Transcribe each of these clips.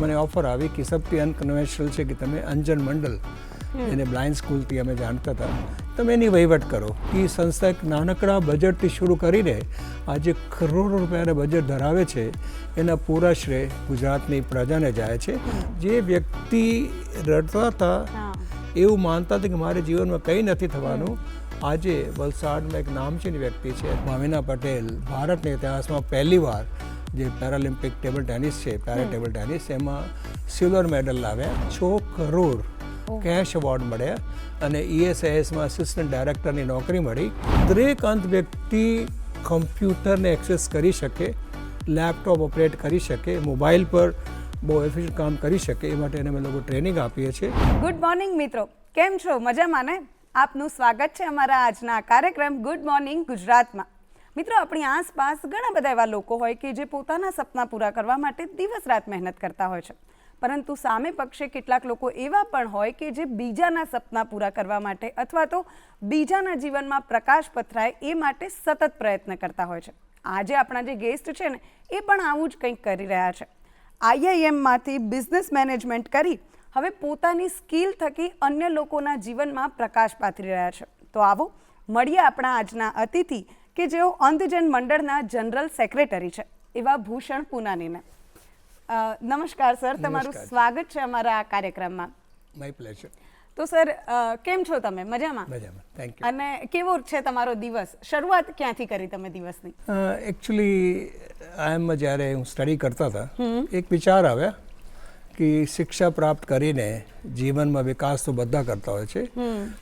મને ઓફર આવી કે સૌથી અનકન્વેન્શનલ છે કે તમે અંજન મંડલ એને બ્લાઇન્ડ સ્કૂલથી અમે જાણતા હતા, તમે એની વહીવટ કરો. એ સંસ્થા એક નાનકડા બજેટથી શરૂ કરીને આજે કરોડો રૂપિયાના બજેટ ધરાવે છે. એના પૂરા શ્રેય ગુજરાતની પ્રજાને જાય છે. જે વ્યક્તિ રડતા હતા, એવું માનતા હતા કે મારે જીવનમાં કંઈ નથી થવાનું, આજે વલસાડમાં એક નામચીન વ્યક્તિ છે ભાવિના પટેલ, ભારતના ઇતિહાસમાં પહેલીવાર જે પેરાલિમ્પિક ટેબલ ટેનિસ છે, પેરા ટેબલ ટેનિસ, એમાં સિલ્વર મેડલ લાવ્યા. 6 કરોડ કેશ એવોર્ડ મળ્યા અને ESISમાં આસિસ્ટન્ટ ડાયરેક્ટરની નોકરી મળી. દરેક અંધ વ્યક્તિ કમ્પ્યુટરને એક્સેસ કરી શકે, લેપટોપ ઓપરેટ કરી શકે, મોબાઈલ પર બહુ એફિશિયન્ટ કામ કરી શકે, એ માટે અમે લોકો ટ્રેનિંગ આપીએ છીએ. ગુડ મોર્નિંગ મિત્રો, કેમ છો? મજામાં ને? આપનું સ્વાગત છે અમારા આજના કાર્યક્રમ ગુડ મોર્નિંગ ગુજરાતમાં. મિત્રો, આપણી આસપાસ ઘણા બધા એવા લોકો હોય કે જે પોતાના સપના પૂરા કરવા માટે દિવસ રાત મહેનત કરતા હોય છે, પરંતુ સામે પક્ષે કેટલાક લોકો એવા પણ હોય કે જે બીજાના સપના પૂરા કરવા માટે અથવા તો બીજાના જીવનમાં પ્રકાશ પથરાય એ માટે સતત પ્રયત્ન કરતા હોય છે. આજે આપણા જે ગેસ્ટ છે ને, એ પણ આવું જ કંઈક કરી રહ્યા છે. IIMમાંથી બિઝનેસ મેનેજમેન્ટ કરી હવે પોતાની સ્કિલ થકી અન્ય લોકોના જીવનમાં પ્રકાશ પાથરી રહ્યા છે. તો આવો મળીએ આપણા આજના અતિથિ કે જેઓ અંધજન મંડળના જનરલ સેક્રેટરી છે, એવા ભૂષણ પૂનાનીને. નમસ્કાર સર, તમારું સ્વાગત છે અમારા આ કાર્યક્રમમાં. My pleasure. તો સર, કેમ છો તમે? મજામાં? મજામાં, થેન્ક યુ. અને કેવો છે તમારો દિવસ? શરૂઆત ક્યાંથી કરી તમે દિવસની? એકચ્યુઅલી IIMમાં જ્યારે હું સ્ટડી કરતા હતા, એક વિચાર આવ્યા કે શિક્ષા પ્રાપ્ત કરીને જીવનમાં વિકાસ તો બધા કરતા હોય છે,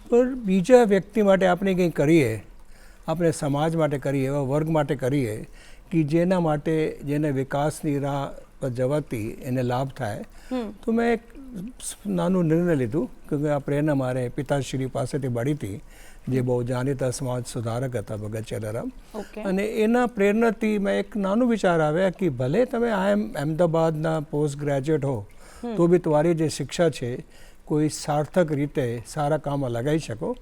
પણ બીજા વ્યક્તિ માટે આપણે કંઈ કરીએ, આપણે સમાજ માટે કરીએ, એવા વર્ગ માટે કરીએ કે જેના માટે જેને વિકાસની રાહ પર જવાથી એને લાભ થાય. તો મેં એક નાનું નિર્ણય લીધું કે આ પ્રેરણા મારે પિતાશ્રી પાસેથી મળી હતી, જે બહુ જાણીતા સમાજ સુધારક હતા, ભગત ચેલારામ. અને એના પ્રેરણાથી મેં એક નાનું વિચાર આવ્યા કે ભલે તમે IIM અમદાવાદના પોસ્ટ ગ્રેજ્યુએટ હો, તો બી તમારી જે શિક્ષા છે કોઈ સાર્થક રીતે સારા કામમાં લગાવી શકો.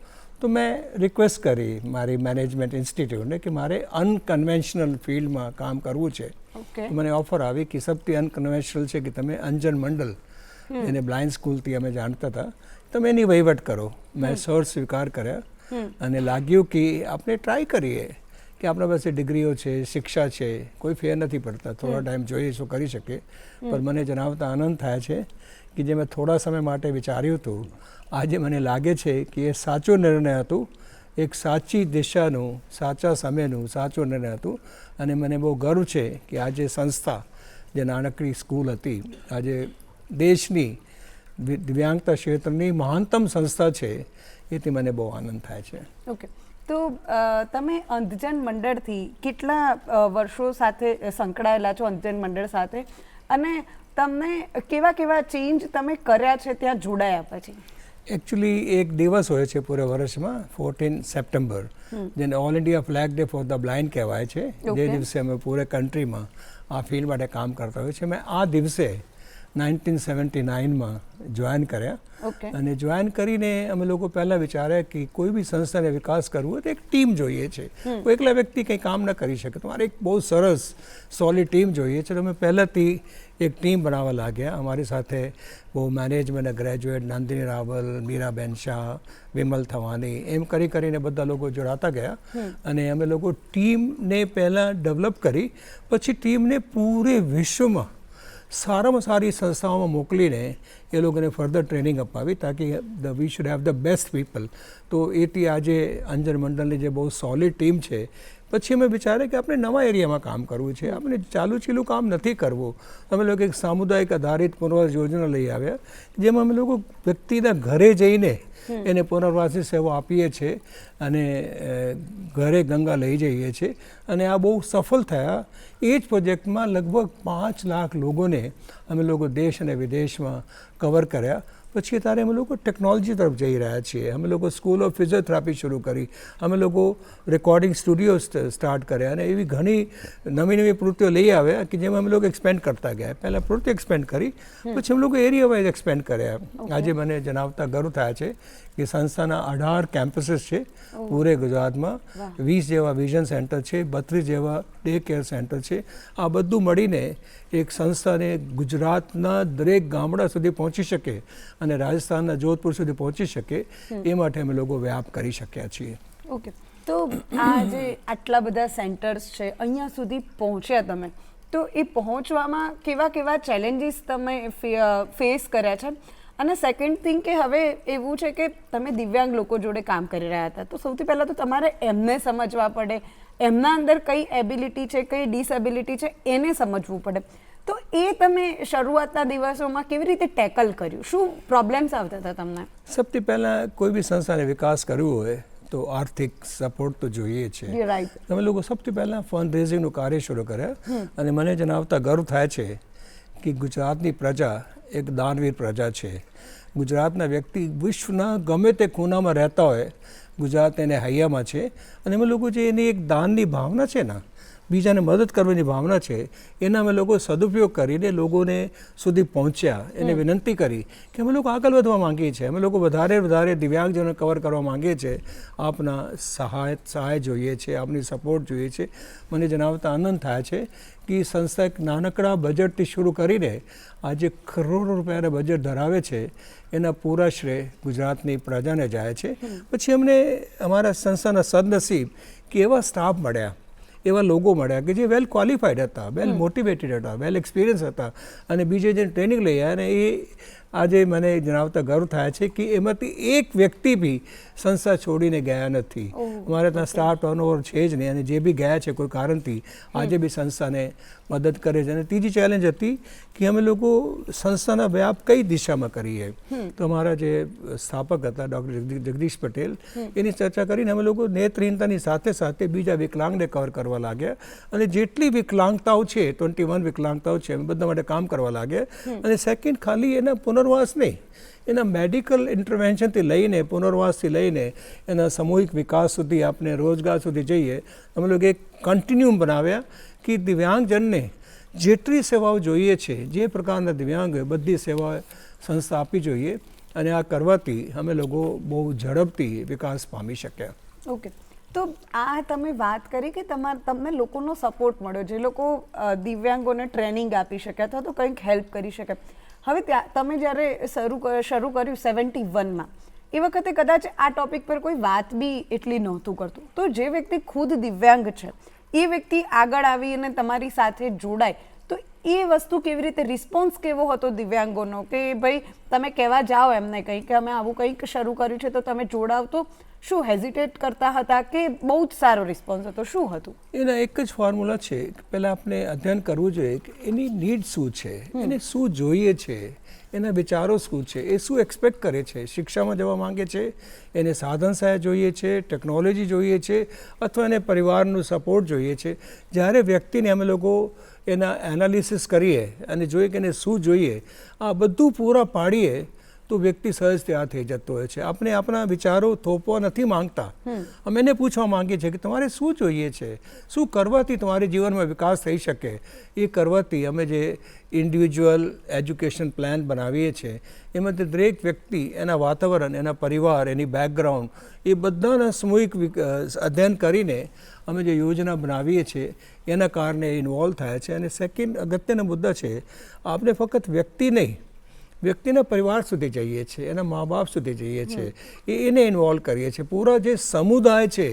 તો મેં રિક્વેસ્ટ કરી મારી મેનેજમેન્ટ ઇન્સ્ટિટ્યૂટને કે મારે અનકન્વેન્શનલ ફિલ્ડમાં કામ કરવું છે. મને ઓફર આવી કે સૌથી અનકન્વેન્શનલ છે કે તમે અંજન મંડલ એને બ્લાઇન્ડ સ્કૂલથી અમે જાણતા હતા, તમે એની વહીવટ કરો. મેં સર સ્વીકાર કર્યા અને લાગ્યું કે આપણે ટ્રાય કરીએ કે આપણા પાસે ડિગ્રીઓ છે, શિક્ષા છે, કોઈ ફેર નથી પડતા, થોડા ટાઈમ જોઈએ શું કરી શકીએ. પણ મને જણાવતા આનંદ થાય છે કે જે મેં થોડા સમય માટે વિચાર્યું હતું, આજે મને લાગે છે કે એ સાચો નિર્ણય હતું, એક સાચી દિશાનું, સાચા સમયનું સાચો નિર્ણય હતું. અને મને બહુ ગર્વ છે કે આજે સંસ્થા, જે નાનકડી સ્કૂલ હતી, આજે દેશની દિવ્યાંગતા ક્ષેત્રની મહાનતમ સંસ્થા છે. એથી મને બહુ આનંદ થાય છે. ઓકે, તો તમે અંધજન મંડળથી કેટલા વર્ષો સાથે સંકળાયેલા છો, અંધજન મંડળ સાથે, અને તમને કેવા કેવા ચેન્જ તમે કર્યા છે ત્યાં જોડાયા પછી? એકચ્યુઅલી એક દિવસ હોય છે પૂરા વર્ષમાં, 14 સપ્ટેમ્બર, જેને all India flag day for the blind કહેવાય છે. જે દિવસે અમે પૂરે કન્ટ્રીમાં આ ફિલ્ડ માટે કામ કરતા હોય છે. મેં આ દિવસે 1979માં જોઈન કર્યા. અને જોઈન કરીને અમે લોકો પહેલાં વિચાર્યા કે કોઈ બી સંસ્થાને વિકાસ કરવો હોય તો એક ટીમ જોઈએ છે. કોઈ એકલા વ્યક્તિ કંઈ કામ ન કરી શકે, તમારે એક બહુ સરસ સોલિડ ટીમ જોઈએ છે. અમે પહેલાંથી એક ટીમ બનાવવા લાગ્યા. અમારી સાથે બહુ મેનેજમેન્ટ ગ્રેજ્યુએટ નંદિની રાવલ, મીરાબેન શાહ, વિમલ થવાની, એમ કરીને બધા લોકો જોડાતા ગયા. અને અમે લોકો ટીમને પહેલાં ડેવલપ કરી, પછી ટીમને પૂરે વિશ્વમાં સારામાં સારી સંસ્થાઓમાં મોકલીને એ લોકોને ફર્ધર ટ્રેનિંગ અપાવી, તાકી we should have the best people. તો એથી આજે અંજન મંડળની જે બહુ સોલિડ ટીમ છે. પછી અમે વિચાર્યા કે આપણે નવા એરિયામાં કામ કરવું છે, આપણે ચાલુચીલું કામ નથી કરવું. અમે લોકો એક સામુદાયિક આધારિત પુનર્વાસ યોજના લઈ આવ્યા, જેમાં અમે લોકો વ્યક્તિના ઘરે જઈને એને પુનર્વાસની સેવા આપીએ છીએ અને ઘરે ગંગા લઈ જઈએ છીએ. અને આ બહુ સફળ થયા. એ જ પ્રોજેક્ટમાં લગભગ 5 લાખ લોકોને અમે લોકો દેશ અને વિદેશમાં કવર કર્યા. પછી ત્યારે અમે લોકો ટેકનોલોજી તરફ જઈ રહ્યા છીએ. અમે લોકો સ્કૂલ ઓફ ફિઝિયોથેરાપી શરૂ કરી, અમે લોકો રેકોર્ડિંગ સ્ટુડિયો સ્ટાર્ટ કર્યા અને એવી ઘણી નવી નવી પ્રવૃત્તિઓ લઈ આવ્યા કે જેમાં અમે લોકો એક્સપેન્ડ કરતા ગયા. પહેલાં પ્રવૃત્તિ એક્સપેન્ડ કરી, પછી અમે લોકો એરિયા વાઇઝ એક્સપેન્ડ કર્યા. આજે મને જણાવતા ગર્વ થાય છે કે સંસ્થાના 18 કેમ્પસીસ છે પૂરે ગુજરાતમાં, 20 જેવા વિઝન સેન્ટર છે, 32 જેવા ડે કેર સેન્ટર છે. આ બધું મળીને એક સંસ્થાને ગુજરાતના દરેક ગામડા સુધી પહોંચી શકે અને રાજસ્થાનના જોધપુર સુધી પહોંચી શકે એ માટે અમે લોકો વ્યાપ કરી શક્યા છીએ. ઓકે, તો આ જે આટલા બધા સેન્ટર્સ છે અહીંયા સુધી પહોંચ્યા તમે, તો એ પહોંચવામાં કેવા કેવા ચેલેન્જીસ તમે ફેસ કર્યા છે? અને સેકન્ડ થિંગ કે હવે એવું છે કે તમે દિવ્યાંગ લોકો જોડે કામ કરી રહ્યા હતા, તો સૌથી પહેલાં તો તમારે એમને સમજવા પડે, એમના અંદર કઈ એબિલિટી છે, કઈ ડિસએબિલિટી છે એને સમજવું પડે. તો એ તમે શરૂઆતના દિવસોમાં કેવી રીતે ટેકલ કર્યું? શું પ્રોબ્લેમ્સ આવતા હતા તમને? સૌથી પહેલાં કોઈ બી સંસ્થાને વિકાસ કરવો હોય તો આર્થિક સપોર્ટ તો જોઈએ છે. અમે લોકો સૌથી પહેલાં ફંડ રેઝિંગનું કાર્ય શરૂ કર્યા અને મને જણાવતા ગર્વ થાય છે કે ગુજરાતની પ્રજા એક દાનવીર પ્રજા છે. ગુજરાતના વ્યક્તિ વિશ્વના ગમે તે ખૂણામાં રહેતા હોય, ગુજરાત એને હૈયામાં છે અને અમે લોકો જે એની એક દાનની ભાવના છે ને, બીજાને મદદ કરવાની ભાવના છે, એના અમે લોકો સદુપયોગ કરીને લોકોને સુધી પહોંચ્યા. એને વિનંતી કરી કે અમે લોકો આગળ વધવા માંગીએ છીએ, અમે લોકો વધારે દિવ્યાંગજનોને કવર કરવા માંગીએ છીએ, આપના સહાય જોઈએ છે, આપની સપોર્ટ જોઈએ છે. મને જણાવતા આનંદ થાય છે કે સંસ્થા એક નાનકડા બજેટથી શરૂ કરીને આજે કરોડો રૂપિયાના બજેટ ધરાવે છે. એના પૂરા શ્રેય ગુજરાતની પ્રજાને જાય છે. પછી અમને અમારા સંસ્થાના સદનસીબ કે એવા સ્ટાફ મળ્યા, એવા લોકો મળ્યા કે જે વેલ ક્વોલિફાઈડ હતા, વેલ મોટિવેટેડ હતા, વેલ એક્સપિરિયન્સ હતા અને બીજે જે ટ્રેનિંગ લઈ આવ્યા અને એ આજે મને જણાવતા ગર્વ થાય છે કે એમાંથી એક વ્યક્તિ બી સંસ્થા છોડીને ગયા નથી. અમારે ત્યાં સ્ટાફ ટર્નઓવર છે જ નહીં અને જે બી ગયા છે કોઈ કારણથી આજે બી સંસ્થાને મદદ કરે છે. અને ત્રીજી ચેલેન્જ હતી કે અમે લોકો સંસ્થાના વ્યાપ કઈ દિશામાં કરીએ. તો અમારા જે સ્થાપક હતા ડૉક્ટર જગદીશ પટેલ, એની ચર્ચા કરીને અમે લોકો નેત્રહીનતાની સાથે સાથે બીજા વિકલાંગને કવર કરવા લાગ્યા અને જેટલી વિકલાંગતાઓ છે, 21 વિકલાંગતાઓ છે, અમે બધા માટે કામ કરવા લાગ્યા. અને સેકન્ડ, ખાલી એના પુનર્વાસ નહીં, એના મેડિકલ ઇન્ટરવેન્શનથી લઈને, પુનર્વાસથી લઈને એના સામૂહિક વિકાસ સુધી, આપણે રોજગાર સુધી જઈએ. અમે લોકો એક કન્ટિન્યુમ બનાવ્યા કે દિવ્યાંગજનને જેટલી સેવાઓ જોઈએ છે, જે પ્રકારના દિવ્યાંગ હોય બધી સેવા સંસ્થા આપવી જોઈએ અને આ કરવાથી અમે લોકો બહુ ઝડપથી વિકાસ પામી શક્યા. ઓકે, તો આ તમે વાત કરી કે તમને લોકોનો સપોર્ટ મળ્યો, જે લોકો દિવ્યાંગોને ટ્રેનિંગ આપી શકે અથવા તો કંઈક હેલ્પ કરી શકે. હવે તમે જ્યારે શરૂ કર્યું 71માં, એ વખતે કદાચ આ ટોપિક પર કોઈ વાત બી એટલી નહોતું કરતું. તો જે વ્યક્તિ ખુદ દિવ્યાંગ છે એ વ્યક્તિ આગળ આવી અને તમારી સાથે જોડાય, તો એ વસ્તુ કેવી રીતે, રિસ્પોન્સ કેવો હતો દિવ્યાંગોનો કે ભાઈ તમે કહેવા જાઓ એમને કંઈ કે અમે આવું કંઈક શરૂ કર્યું છે તો તમે જોડાવ, તો શું હેઝિટેટ કરતા હતા કે બહુ જ સારો રિસ્પોન્સ હતો? શું હતું? એના એક જ ફોર્મ્યુલા છે કે પહેલાં આપણે અધ્યયન કરવું જોઈએ કે એની નીડ શું છે, એને શું જોઈએ છે, એના વિચારો શું છે, એ શું એક્સપેક્ટ કરે છે, શિક્ષામાં જવા માંગે છે, એને સાધન સહાય જોઈએ છે, ટેકનોલોજી જોઈએ છે અથવા એને પરિવારનું સપોર્ટ જોઈએ છે. જ્યારે વ્યક્તિને અમે લોકો એના એનાલિસિસ કરીએ અને જોઈએ કે એને શું જોઈએ, આ બધું પૂરા પાડીએ તો વ્યક્તિ સહજ તૈયાર થઈ જતો હોય છે. આપણે આપણા વિચારો થોપવા નથી માંગતા, અમે એને પૂછવા માંગીએ છીએ કે તમારે શું જોઈએ છે, શું કરવાથી તમારે જીવનમાં વિકાસ થઈ શકે. એ કરવાથી અમે જે ઇન્ડિવિજ્યુઅલ એજ્યુકેશન પ્લાન બનાવીએ છીએ એમાંથી દરેક વ્યક્તિ એના વાતાવરણ, એના પરિવાર, એની બેકગ્રાઉન્ડ, એ બધાના સામૂહિક અધ્યયન કરીને અમે જે યોજના બનાવીએ છીએ એના કારણે ઇન્વોલ્વ થાય છે. અને સેકન્ડ અગત્યના મુદ્દા છે, આપણે ફક્ત વ્યક્તિ નહીં, વ્યક્તિના પરિવાર સુધી જઈએ છીએ, એના મા બાપ સુધી જઈએ છીએ, એને ઇન્વોલ્વ કરીએ છીએ. પૂરા જે સમુદાય છે,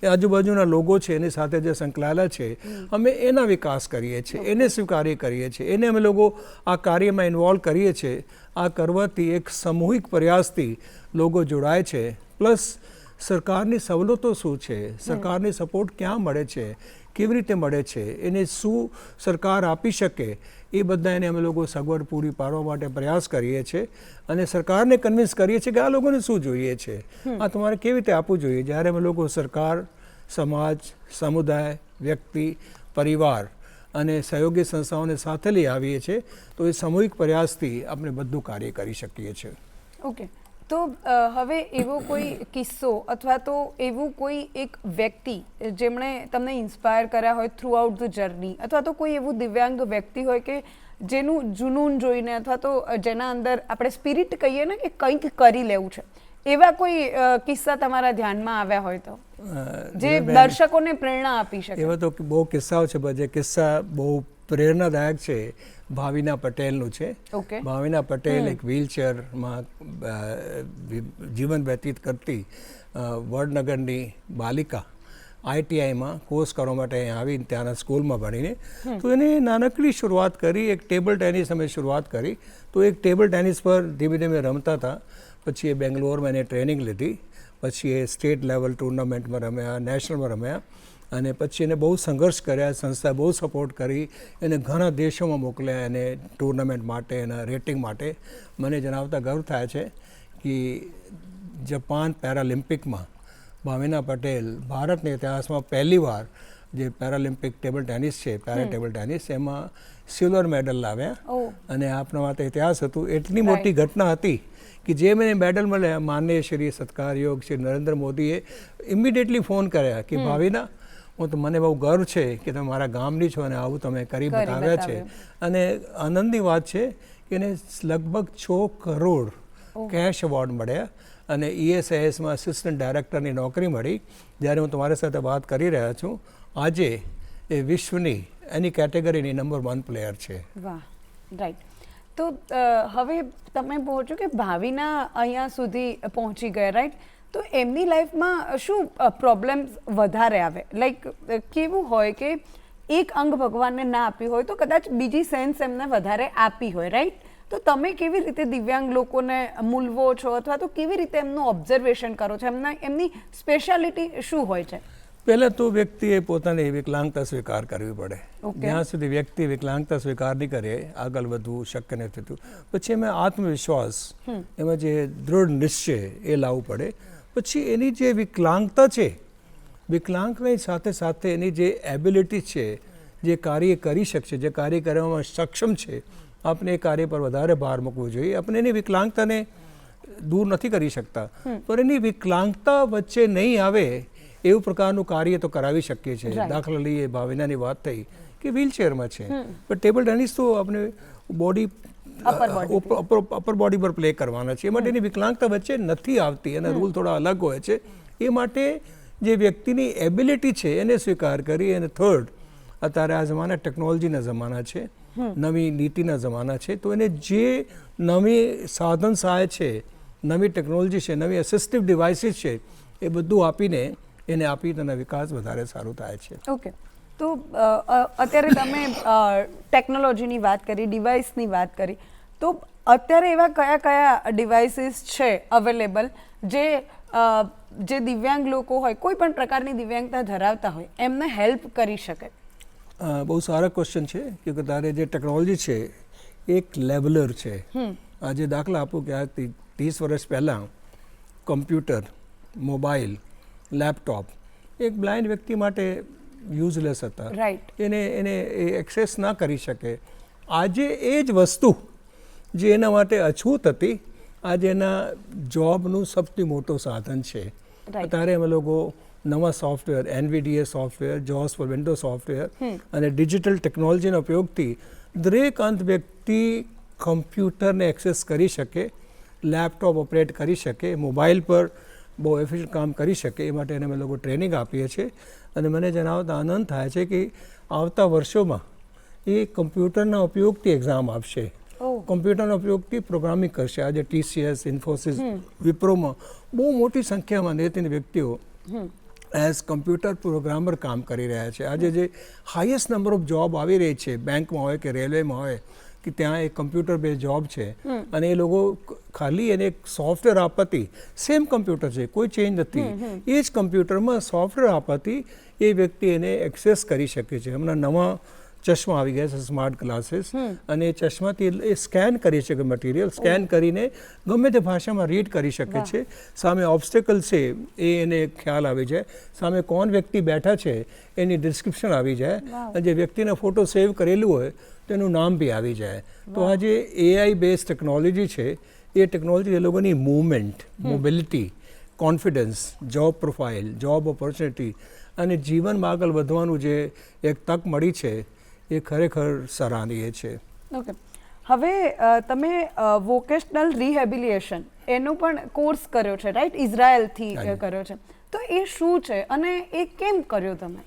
એ આજુબાજુના લોકો છે એની સાથે જે સંકળાયેલા છે, અમે એના વિકાસ કરીએ છીએ, એને સ્વીકાર્ય કરીએ છીએ, એને અમે લોકો આ કાર્યમાં ઇન્વોલ્વ કરીએ છીએ. આ કરવાથી એક સામૂહિક પ્રયાસથી લોકો જોડાય છે. પ્લસ સરકારની સવલતો શું છે, સરકારની સપોર્ટ ક્યાં મળે છે, કેવી રીતે મળે છે, એને શું સરકાર આપી શકે, એ બધા એને અમે લોકો સગવડ પૂરી પાડવા માટે પ્રયાસ કરીએ છીએ અને સરકારને કન્વિન્સ કરીએ છીએ કે આ લોકોને શું જોઈએ છે, આ તમારે કેવી રીતે આપવું જોઈએ. જ્યારે અમે લોકો સરકાર, સમાજ, સમુદાય, વ્યક્તિ, પરિવાર અને સહયોગી સંસ્થાઓને સાથે લઈ આવીએ છીએ તો એ સામૂહિક પ્રયાસથી આપણે બધું કાર્ય કરી શકીએ છીએ. ઓકે, તો હવે એવો કોઈ કિસ્સો અથવા તો એવું કોઈ એક વ્યક્તિ જેમણે તમને ઇન્સ્પાયર કર્યા હોય થ્રુ આઉટ ધ જર્ની, અથવા તો કોઈ એવું દિવ્યાંગ વ્યક્તિ હોય કે જેનું જુનૂન જોઈને અથવા તો જેના અંદર આપણે સ્પિરિટ કહીએ ને કે કંઈક કરી લેવું છે, એવા કોઈ કિસ્સા તમારા ધ્યાનમાં આવ્યા હોય તો જે દર્શકોને પ્રેરણા આપી શકે? એવા તો બહુ કિસ્સાઓ છે, જે કિસ્સા બહુ પ્રેરણાદાયક છે. ભાવિના પટેલનું છે. ભાવિના પટેલ એક વ્હીલચેરમાં જીવન વ્યતીત કરતી વડનગરની બાલિકા ITIમાં કોર્સ કરવા માટે અહીં આવીને ત્યાંના સ્કૂલમાં ભણીને, તો એને નાનકડી શરૂઆત કરી. એક ટેબલ ટેનિસ અમે શરૂઆત કરી, તો એક ટેબલ ટેનિસ પર ધીમે ધીમે રમતા હતા. પછી એ બેંગ્લોરમાં એને ટ્રેનિંગ લીધી, પછી એ સ્ટેટ લેવલ ટુર્નામેન્ટમાં રમ્યા, નેશનલમાં રમ્યા, અને પછી એને બહુ સંઘર્ષ કર્યા. સંસ્થાએ બહુ સપોર્ટ કરી, એને ઘણા દેશોમાં મોકલ્યા એને ટુર્નામેન્ટ માટે, એના રેટિંગ માટે. મને જણાવતા ગર્વ થાય છે કે જાપાન પેરાલિમ્પિકમાં ભાવિના પટેલ ભારતના ઇતિહાસમાં પહેલીવાર જે પેરાલિમ્પિક ટેબલ ટેનિસ છે, પેરા ટેબલ ટેનિસ, એમાં સિલ્વર મેડલ લાવ્યા. અને આપણા માટે ઇતિહાસ હતું. એટલી મોટી ઘટના હતી કે જે મને મેડલ મળ્યા, માનનીય શ્રી સત્કારયોગ શ્રી નરેન્દ્ર મોદીએ ઇમિડિયેટલી ફોન કર્યા કે ભાવિના, હું તો મને બહુ ગર્વ છે કે તમે મારા ગામની છો અને આવું તમે કરી બતાવ્યા છે. અને આનંદની વાત છે કે એને લગભગ 6 કરોડ કેશ એવોર્ડ મળ્યા અને ESISમાં આસિસ્ટન્ટ ડાયરેક્ટરની નોકરી મળી. જ્યારે હું તમારી સાથે વાત કરી રહ્યા છું, આજે એ વિશ્વની એની કેટેગરીની નંબર 1 પ્લેયર છે. વાહ, રાઈટ. તો હવે તમે પહોંચો કે ભાવિના અહીંયા સુધી પહોંચી ગયા, રાઈટ? તો એમની લાઈફમાં શું પ્રોબ્લેમ્સ વધારે આવે? લાઈક કેવું હોય કે એક અંગ ભગવાનને ના આપી હોય તો કદાચ બીજી સેન્સ એમને વધારે આપી હોય, રાઈટ? તો તમે કેવી રીતે દિવ્યાંગ લોકોને મૂલવો છો, અથવા તો કેવી રીતે એમનું ઓબ્ઝર્વેશન કરો છો? એમની સ્પેશિયાલિટી શું હોય છે? પહેલાં તો વ્યક્તિએ પોતાની વિકલાંગતા સ્વીકાર કરવી પડે. જ્યાં સુધી વ્યક્તિ વિકલાંગતા સ્વીકાર નહીં કરે, આગળ વધવું શક્ય નથી થતું. પછી એમાં આત્મવિશ્વાસ, એમાં જે દૃઢ નિશ્ચય એ લાવવું પડે. પછી એની જે વિકલાંગતા છે, વિકલાંગની સાથે સાથે એની જે એબિલિટી છે, જે કાર્ય કરી શકશે, જે કાર્ય કરવામાં સક્ષમ છે, આપણે એ કાર્ય પર વધારે ભાર મૂકવો જોઈએ. આપણે એની વિકલાંગતાને દૂર નથી કરી શકતા, પણ એની વિકલાંગતા વચ્ચે નહીં આવે એવું પ્રકારનું કાર્ય તો કરાવી શકીએ છીએ. દાખલા લઈએ, ભાવિનાની વાત થઈ કે વ્હીલચેરમાં છે, પણ ટેબલ ટેનિસ તો આપણે બોડી અપર બોડી પર પ્લે કરવાના છે. એ માટે એની વિકલાંગતા વચ્ચે નથી આવતી, એના રૂલ થોડા અલગ હોય છે. એ માટે જે વ્યક્તિની એબિલિટી છે એને સ્વીકાર કરી. અને થર્ડ, અત્યારે આ જમાના ટેકનોલોજીના જમાના છે, નવી નીતિના જમાના છે, તો એને જે નવી સાધન સહાય છે, નવી ટેકનોલોજી છે, નવી અસિસ્ટિવ ડિવાઇસીસ છે, એ બધું આપીને એને આપી તેના વિકાસ વધારે સારું થાય છે. ઓકે, તો અત્યારે તમે ટેકનોલોજીની વાત કરી, ડિવાઇસની વાત કરી, તો અત્યારે એવા કયા કયા ડિવાઇસીસ છે અવેલેબલ જે દિવ્યાંગ લોકો હોય, કોઈ પણ પ્રકારની દિવ્યાંગતા ધરાવતા હોય, એમને હેલ્પ કરી શકે? બહુ સારા ક્વેશ્ચન છે કે તારે જે ટેકનોલોજી છે એક લેવલર છે. આજે દાખલા આપું કે આ 30 વર્ષ પહેલાં કમ્પ્યુટર, મોબાઈલ, લેપટોપ એક બ્લાઇન્ડ વ્યક્તિ માટે યુઝલેસ હતા. એને એક્સેસ ના કરી શકે. આજે એ જ વસ્તુ જે એના માટે અછૂત હતી, આજે એના જોબનું સૌથી મોટું સાધન છે. અત્યારે અમે લોકો નવા software, NVDA software, JAWS for window software અને ડિજિટલ ટેકનોલોજીના ઉપયોગથી દરેક અંત વ્યક્તિ કમ્પ્યુટરને એક્સેસ કરી શકે, લેપટોપ ઓપરેટ કરી શકે, મોબાઈલ પર બહુ એફિશિયન્ટ કામ કરી શકે. એ માટે અમે લોકો ટ્રેનિંગ આપીએ છીએ. અને મને જણાવતા આનંદ થાય છે કે આવતા વર્ષોમાં એ કમ્પ્યુટરના ઉપયોગથી એક્ઝામ આપશે, કમ્પ્યુટરના ઉપયોગથી પ્રોગ્રામિંગ કરશે. આજે TCS, ઇન્ફોસિસ, વિપ્રોમાં બહુ મોટી સંખ્યામાં નેતની વ્યક્તિઓ એઝ કમ્પ્યુટર પ્રોગ્રામર કામ કરી રહ્યા છે. આજે જે હાઈએસ્ટ નંબર ઓફ જોબ આવી રહી છે, બેંકમાં હોય કે રેલવેમાં હોય, કે ત્યાં એક કમ્પ્યુટર બેઝ જોબ છે, અને એ લોકો ખાલી એને એક સોફ્ટવેર આપવાથી, સેમ કમ્પ્યુટર છે, કોઈ ચેન્જ નથી, એ જ કમ્પ્યુટરમાં સોફ્ટવેર આપવાથી એ વ્યક્તિ એને એક્સેસ કરી શકે છે. હમણાં નવા ચશ્મા આવી ગયા છે, સ્માર્ટ ગ્લાસીસ, અને એ ચશ્માથી એ સ્કેન કરી શકે, મટીરિયલ સ્કેન કરીને ગમે તે ભાષામાં રીડ કરી શકે છે. સામે ઓબ્સ્ટેકલ છે એ એને ખ્યાલ આવી જાય, સામે કોણ વ્યક્તિ બેઠા છે એની ડિસ્ક્રિપ્શન આવી જાય, અને જે વ્યક્તિના ફોટો સેવ કરેલું હોય તેનું નામ બી આવી જાય. તો આ જે AI બેઝ ટેકનોલોજી છે એ ટેકનોલોજી એ લોકોની movement, mobility, confidence, job profile, job opportunity અને જીવનમાં આગળ વધવાનું જે એક તક મળી છે એ ખરેખર સરાહનીય છે. ઓકે, હવે તમે વોકેશનલ રિહેબિલિટેશન એનો પણ કોર્સ કર્યો છે, રાઈટ? ઇઝરાયલથી કર્યો છે, તો એ શું છે અને એ કેમ કર્યો તમે?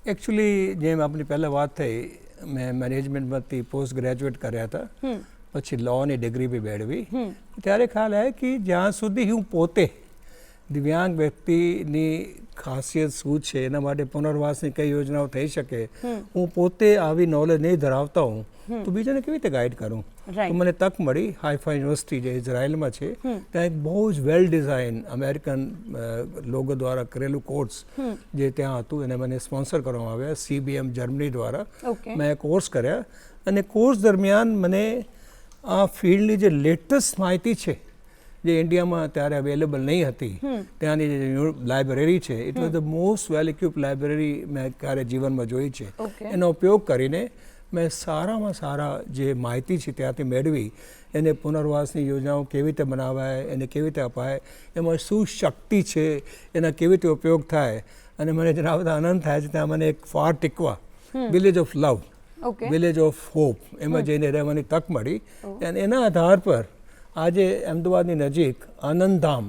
એકચ્યુઅલી જેમ આપણી પહેલાં વાત થઈ, મેં મેનેજમેન્ટમાંથી પોસ્ટ ગ્રેજ્યુએટ કર્યા હતા, પછી લોની ડિગ્રી બી મેળવી. ત્યારે ખ્યાલ આવ્યો કે જ્યાં સુધી હું પોતે દિવ્યાંગ વ્યક્તિની ખાસિયત શું છે, એના માટે પુનર્વાસની કઈ યોજનાઓ થઈ શકે, હું પોતે આવી નોલેજ નહીં ધરાવતા હું તો બીજાને કેવી રીતે ગાઈડ કરું? તો મને તક મળી હાઈફા યુનિવર્સિટી જે ઇઝરાયલમાં છે, ત્યાં એક બહુ જ વેલ ડિઝાઇન અમેરિકન લોકો દ્વારા કરેલું કોર્સ જે ત્યાં હતું એને મને સ્પોન્સર કરવામાં આવ્યા CBM જર્મની દ્વારા. મેં કોર્સ કર્યા અને કોર્સ દરમિયાન મને આ ફિલ્ડની જે લેટેસ્ટ માહિતી છે જે ઇન્ડિયામાં ત્યારે અવેલેબલ નહીં હતી, ત્યાંની જે લાઇબ્રેરી છે, it was the most well equip library મેં ક્યારે જીવનમાં જોઈ છે. એનો ઉપયોગ કરીને મેં સારામાં સારા જે માહિતી છે ત્યાંથી મેળવી, એને પુનર્વાસની યોજનાઓ કેવી રીતે બનાવાય, એને કેવી રીતે અપાય, એમાં શું શક્તિ છે, એના કેવી રીતે ઉપયોગ થાય. અને મને જણાવતા આનંદ થાય છે ત્યાં મને એક ફાર ટિકવા village of love, village of hope, એમાં જઈને રહેવાની તક મળી. અને એના આધાર પર આજે અમદાવાદની નજીક આનંદધામ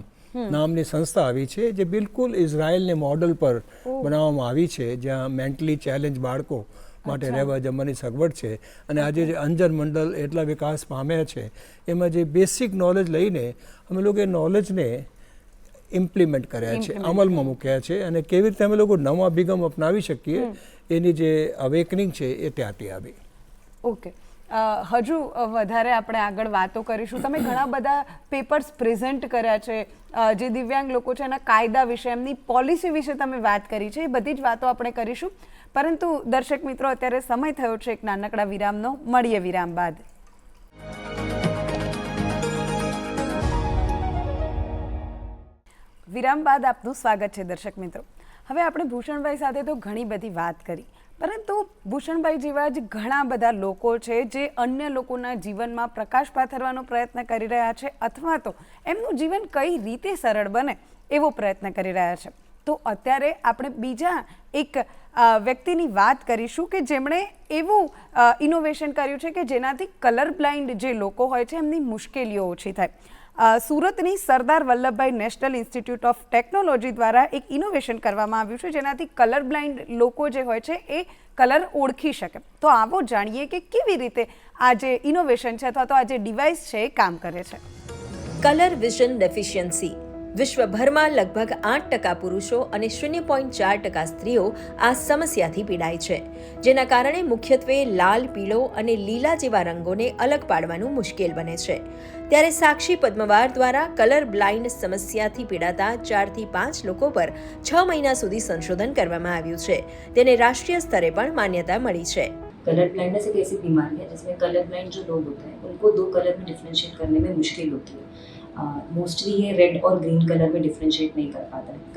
નામની સંસ્થા આવી છે જે બિલકુલ ઇઝરાયલને મોડલ પર બનાવવામાં આવી છે, જ્યાં મેન્ટલી ચેલેન્જ બાળકો માટે રહેવા જમવાની સગવડ છે. અને આજે જે અંજન મંડળ એટલા વિકાસ પામ્યા છે, એમાં જે બેસિક નોલેજ લઈને અમે લોકો એ નોલેજને ઇમ્પ્લિમેન્ટ કર્યા છે, અમલમાં મૂક્યા છે, અને કેવી રીતે અમે લોકો નવા અભિગમ અપનાવી શકીએ એની જે અવેકનિંગ છે એ ત્યાંથી આવી. ઓકે, હજુ વધારે આપણે આગળ વાતો કરીશું. તમે ઘણા બધા પેપર્સ પ્રેઝન્ટ કર્યા છે, જે દિવ્યાંગ લોકો છે એના કાયદા વિશે, એમની પોલિસી વિશે તમે વાત કરી છે, એ બધી જ વાતો આપણે કરીશું. પરંતુ દર્શક મિત્રો, અત્યારે સમય થયો છે એક નાનકડા વિરામનો. મળીએ વિરામ બાદ. વિરામ બાદ આપનું સ્વાગત છે દર્શક મિત્રો. હવે આપણે ભૂષણભાઈ સાથે તો ઘણી બધી વાત કરી, પરંતુ ભૂષણભાઈ જેવા જ ઘણા બધા લોકો છે જે અન્ય લોકોના જીવનમાં પ્રકાશ પાથરવાનો પ્રયત્ન કરી રહ્યા છે, અથવા તો એમનું જીવન કઈ રીતે સરળ બને એવો પ્રયત્ન કરી રહ્યા છે. તો અત્યારે આપણે બીજા એક વ્યક્તિની વાત કરીશું કે જેમણે એવું ઇનોવેશન કર્યું છે કે જેનાથી કલર બ્લાઇન્ડ જે લોકો હોય છે એમની મુશ્કેલીઓ ઓછી થાય. સુરતની Sardar Vallabhbhai national institute of technology દ્વારા એક ઇનોવેશન કરવામાં આવ્યું છે જેનાથી કલર બ્લાઇન્ડ લોકો જે હોય છે એ કલર ઓળખી શકે. તો આવો જાણીએ કે કેવી રીતે આ જે ઇનોવેશન છે અથવા તો આ જે ડિવાઇસ છે એ કામ કરે છે. કલર વિઝન ડેફિશિયન્સી વિશ્વભરમાં લગભગ 8% પુરુષો અને 0.4% સ્ત્રીઓ આ સમસ્યાથી પીડાય છે, જેના કારણે મુખ્યત્વે લાલ, પીળો અને લીલા જેવા રંગોને અલગ પાડવાનું મુશ્કેલ બને છે. ત્યારે સાક્ષી પદ્મવાર દ્વારા કલર બ્લાઇન્ડ સમસ્યાથી પીડાતા 4 થી 5 લોકો પર 6 મહિના સુધી સંશોધન કરવામાં આવ્યું છે. તેને રાષ્ટ્રીય સ્તરે પણ માન્યતા મળી છે. कलर ब्लाइंडनेस एक ऐसी बीमारी है जिसमें कलर ब्लाइंड जो लोग होते हैं उनको दो कलर में डिफ्रेंशिएट करने में मुश्किल होती है. मोस्टली ये रेड और ग्रीन कलर में डिफ्रेंशिएट नहीं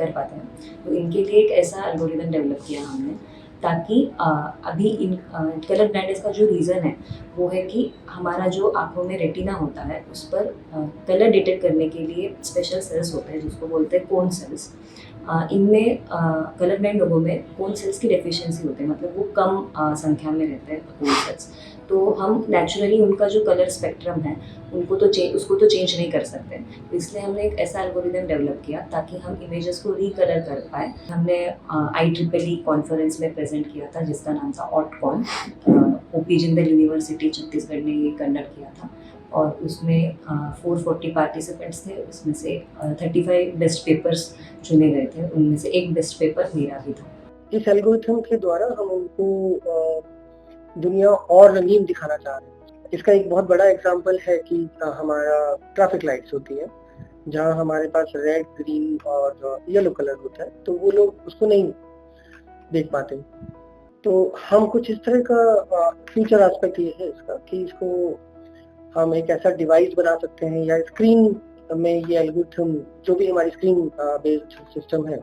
कर पाते हैं. तो इनके लिए एक ऐसा एल्गोरिदम डेवलप किया हमने ताकि अभी इन कलर ब्लाइंडनेस का जो रीज़न है वो है कि हमारा जो आँखों में रेटिना होता है उस पर कलर डिटेक्ट करने के लिए स्पेशल सेल्स होते हैं जिसको बोलते हैं कोन सेल्स. इनमें कलर ब्लाइंड लोगों में कोन सेल्स की डेफिशिएंसी होती है, मतलब वो कम संख्या में रहते हैं कोन सेल्स. तो हम नेचुरली उनका जो कलर स्पेक्ट्रम है उसको तो चेंज नहीं कर सकते. तो इसलिए हमने एक ऐसा एल्गोरिदम डेवलप किया ताकि हम इमेजेस को रीकलर कर पाए. हमने IEEE कॉन्फ्रेंस में प्रेजेंट किया था जिसका नाम था ऑटकॉन. OP जिंदल यूनिवर्सिटी छत्तीसगढ़ ने ये कंडक्ट किया था और उसमें 440 पार्टिसिपेंट्स थे. उसमें से 35 बेस्ट पेपर्स चुने गए थे, उनमें से एक बेस्ट पेपर मेरा भी था. इस एल्गोरिथम के द्वारा हम उनको दुनिया और रंगीन दिखाना चाह रहे हैं. इसका एक बहुत बड़ा एग्जाम्पल है कि हमारा ट्रैफिक लाइट्स होती है जहाँ हमारे पास रेड, ग्रीन और येलो कलर होता है, तो वो लोग उसको नहीं देख पाते. तो हम कुछ इस तरह का फ्यूचर एस्पेक्ट ये है इसका कि इसको हम एक ऐसा डिवाइस बना सकते हैं या स्क्रीन में ये एल्गोरिथम, जो भी हमारी स्क्रीन बेस्ड सिस्टम है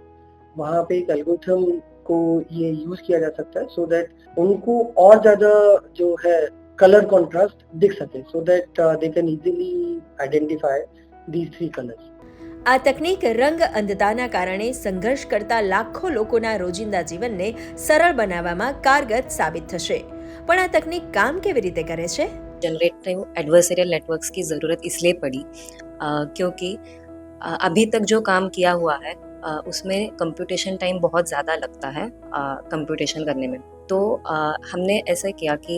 वहाँ पे एक एल्गोरिथम को ये यूज किया जा सकता है सो दैट उनको और ज़्यादा जो है कलर कॉन्ट्रास्ट दिख सके, so that they can easily identify these 3 colors. આ તકનીક રંગ અંધતાના કારણે સંઘર્ષ કરતા લાખો લોકોના રોજિંદા જીવનને સરળ બનાવવામાં કારગર સાબિત થશે. પણ આ તકનીક કામ કેવી રીતે કરે છે? जनरेटिव एडवर्सरियल नेटवर्क्स की ज़रूरत इसलिए पड़ी क्योंकि अभी तक जो काम किया हुआ है उसमें कंप्यूटेशन टाइम बहुत ज़्यादा लगता है कंप्यूटेशन करने में. तो हमने ऐसा किया कि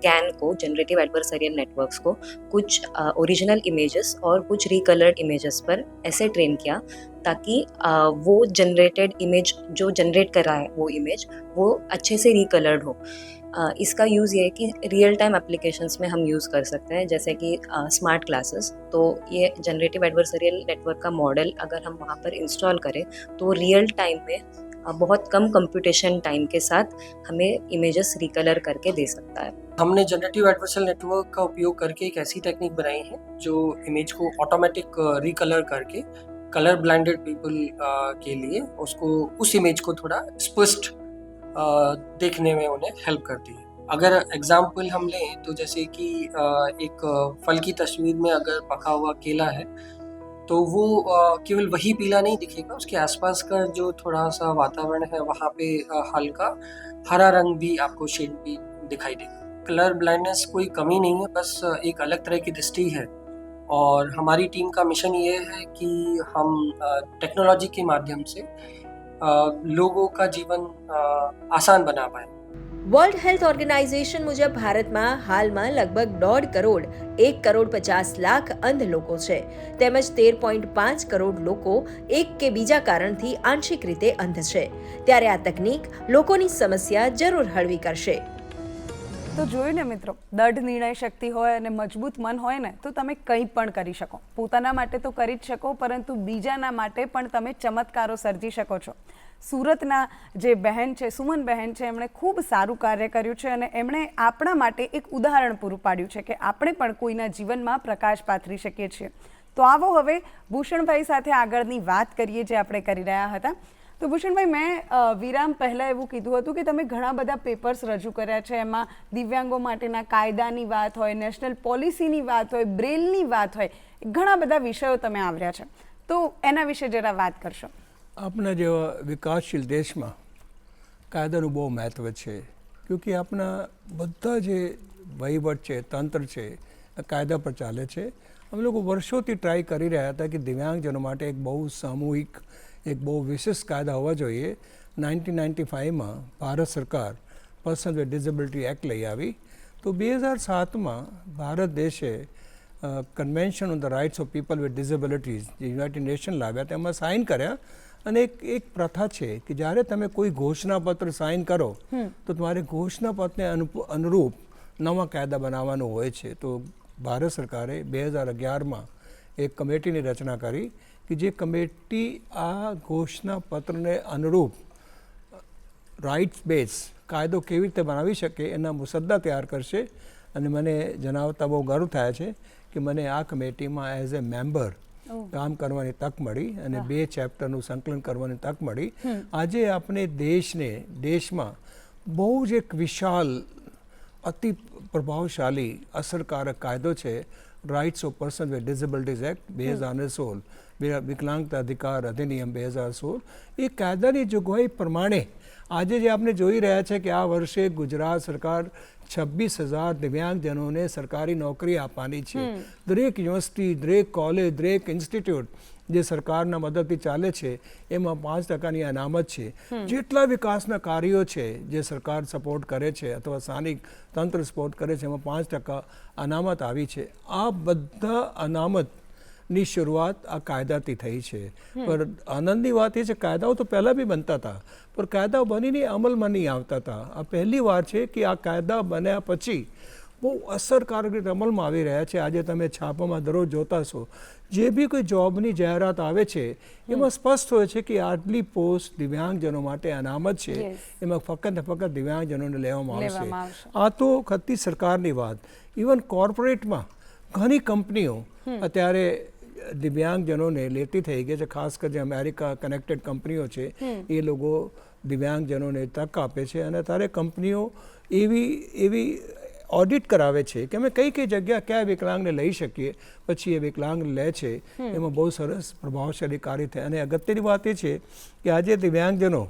कैन को, जनरेटिव एडवर्सरियल नेटवर्क्स को, कुछ ओरिजिनल इमेजेस और कुछ रिकलर्ड इमेजेस पर ऐसे ट्रेन किया ताकि वो जनरेटेड इमेज जो जनरेट कर रहा है वो इमेज वो अच्छे से रिकलर्ड हो. इसका यूज़ ये है कि रियल टाइम एप्लीकेशंस में हम यूज़ कर सकते हैं, जैसे कि स्मार्ट क्लासेस. तो ये जनरेटिव एडवर्सरियल नेटवर्क का मॉडल अगर हम वहाँ पर इंस्टॉल करें तो रियल टाइम में बहुत कम कंप्यूटेशन टाइम के साथ हमें इमेजेस रिकलर करके दे सकता है. हमने जनरेटिव एडवर्सरियल नेटवर्क का उपयोग करके एक ऐसी टेक्निक बनाई है जो इमेज को ऑटोमेटिक रिकलर करके कलर ब्लाइंडेड पीपल के लिए उसको उस इमेज को थोड़ा स्पष्ट देखने में उन्हें हेल्प करती है. अगर एग्जाम्पल हम लें तो जैसे कि एक फल की तस्वीर में अगर पका हुआ केला है तो वो केवल वही पीला नहीं दिखेगा, उसके आसपास का जो थोड़ा सा वातावरण है वहाँ पे हल्का हरा रंग भी आपको शेड भी दिखाई देगा. कलर ब्लाइंडनेस कोई कमी नहीं है, बस एक अलग तरह की दृष्टि है. और हमारी टीम का मिशन ये है कि हम टेक्नोलॉजी के माध्यम से लोगों का जीवन आसान बना पाए. વર્લ્ડ હેલ્થ ઓર્ગેનાઇઝેશન મુજબ ભારતમાં હાલમાં લગભગ 1.5 કરોડ 1,50,00,000 અંધ લોકો છે, તેમજ 13.5 કરોડ લોકો એક કે બીજા કારણથી આંશિક રીતે અંધ છે. ત્યારે આ તકનીક લોકોની સમસ્યા જરૂર હળવી કરશે. તો જોયું ને મિત્રો, દઢ નિર્ણય શક્તિ હોય અને મજબૂત મન હોય ને તો તમે કંઈ પણ કરી શકો. પોતાના માટે તો કરી જ શકો, પરંતુ બીજાના માટે પણ તમે ચમત્કારો સર્જી શકો છો. સુરતના જે બહેન છે, સુમન બહેન છે, એમણે ખૂબ સારું કાર્ય કર્યું છે અને એમણે આપણા માટે એક ઉદાહરણ પૂરું પાડ્યું છે કે આપણે પણ કોઈના જીવનમાં પ્રકાશ પાથરી શકીએ છીએ. તો આવો હવે ભૂષણભાઈ સાથે આગળની વાત કરીએ જે આપણે કરી રહ્યા હતા. તો ભૂષણભાઈ, મેં વિરામ પહેલાં એવું કીધું હતું કે તમે ઘણા બધા પેપર્સ રજૂ કર્યા છે, એમાં દિવ્યાંગો માટેના કાયદાની વાત હોય, નેશનલ પોલિસીની વાત હોય, બ્રેલની વાત હોય, ઘણા બધા વિષયો તમે આવ્યા છે. તો એના વિશે જરા વાત કરશો. આપણા જેવા વિકાસશીલ દેશમાં કાયદાનું બહુ મહત્ત્વ છે, ક્યોંકि આપણા બધા જે વહીવટ છે, તંત્ર છે, કાયદા પર ચાલે છે. અમે લોકો વર્ષોથી ટ્રાય કરી રહ્યા હતા કે દિવ્યાંગજનો માટે એક બહુ સામૂહિક, એક બહુ વિશેષ કાયદા હોવા જોઈએ. 1995માં ભારત સરકાર પર્સન વિથ ડિસેબિલિટી એક્ટ લઈ આવી. તો 2007માં ભારત દેશે convention on the rights of people with disabilities જે યુનાઇટેડ નેશન લાવ્યા, તેમાં સાઇન કર્યા. અને એક પ્રથા છે કે જ્યારે તમે કોઈ ઘોષણાપત્ર સાઇન કરો તો તમારે ઘોષણાપત્રને અનુરૂપ નવા કાયદા બનાવવાનું હોય છે. તો ભારત સરકારે 2011માં એક કમિટીની રચના કરી કે જે કમિટી આ ઘોષણાપત્રને અનુરૂપ રાઇટ્સ બેઝ કાયદો કેવી રીતે બનાવી શકે એના મુસદ્દા તૈયાર કરશે. અને મને જણાવતા બહુ ગર્વ થાય છે કે મને આ કમિટીમાં એઝ એ મેમ્બર કામ કરવાની તક મળી અને 2 ચેપ્ટરનું સંકલન કરવાની તક મળી. આજે આપણે દેશમાં બહુ જ એક વિશાલ, અતિ પ્રભાવશાળી, અસરકારક કાયદો છે rights of person with disabilities act 2016, વિકલાંગતા અધિકાર અધિનિયમ 2016. એ કાયદાની જોગવાઈ પ્રમાણે આજે જે આપણે જોઈ રહ્યા છે કે આ વર્ષે ગુજરાત સરકાર 26,000 દિવ્યાંગજનોને સરકારી નોકરી આપવાની છે. દરેક યુનિવર્સિટી, દરેક કોલેજ, દરેક ઇન્સ્ટિટ્યૂટ જે સરકારના મદદથી ચાલે છે એમાં 5%ની અનામત છે. જેટલા વિકાસના કાર્યો છે જે સરકાર સપોર્ટ કરે છે અથવા સ્થાનિક તંત્ર સપોર્ટ કરે છે એમાં 5% અનામત આવી છે. આ બધા અનામતની શરૂઆત આ કાયદાથી થઈ છે. પણ આનંદની વાત એ છે કાયદાઓ તો પહેલાં બી બનતા હતા, પણ કાયદાઓ બનીને અમલમાં નહીં આવતા હતા. આ પહેલી વાર છે કે આ કાયદા બન્યા પછી બહુ અસરકારક રીતે અમલમાં આવી રહ્યા છે. આજે તમે છાપામાં દરરોજ જોતા છો, જે બી કોઈ જોબની જાહેરાત આવે છે એમાં સ્પષ્ટ હોય છે કે આટલી પોસ્ટ દિવ્યાંગજનો માટે અનામત છે, એમાં ફક્ત ને ફક્ત દિવ્યાંગજનોને લેવામાં આવશે. આ તો ખતી સરકારની વાત. ઇવન કોર્પોરેટમાં ઘણી કંપનીઓ અત્યારે દિવ્યાંગજનોને લેતી થઈ ગઈ છે. ખાસ કરીને અમેરિકા કનેક્ટેડ કંપનીઓ છે એ લોકો દિવ્યાંગજનોને તક આપે છે અને ત્યારે કંપનીઓ એવી ઓડિટ કરાવે છે કે અમે કઈ કઈ જગ્યા કયા વિકલાંગને લઈ શકીએ, પછી એ વિકલાંગ લે છે. એમાં બહુ સરસ પ્રભાવશાળી કાર્ય થાય. અને અગત્યની વાત એ છે કે આજે દિવ્યાંગજનો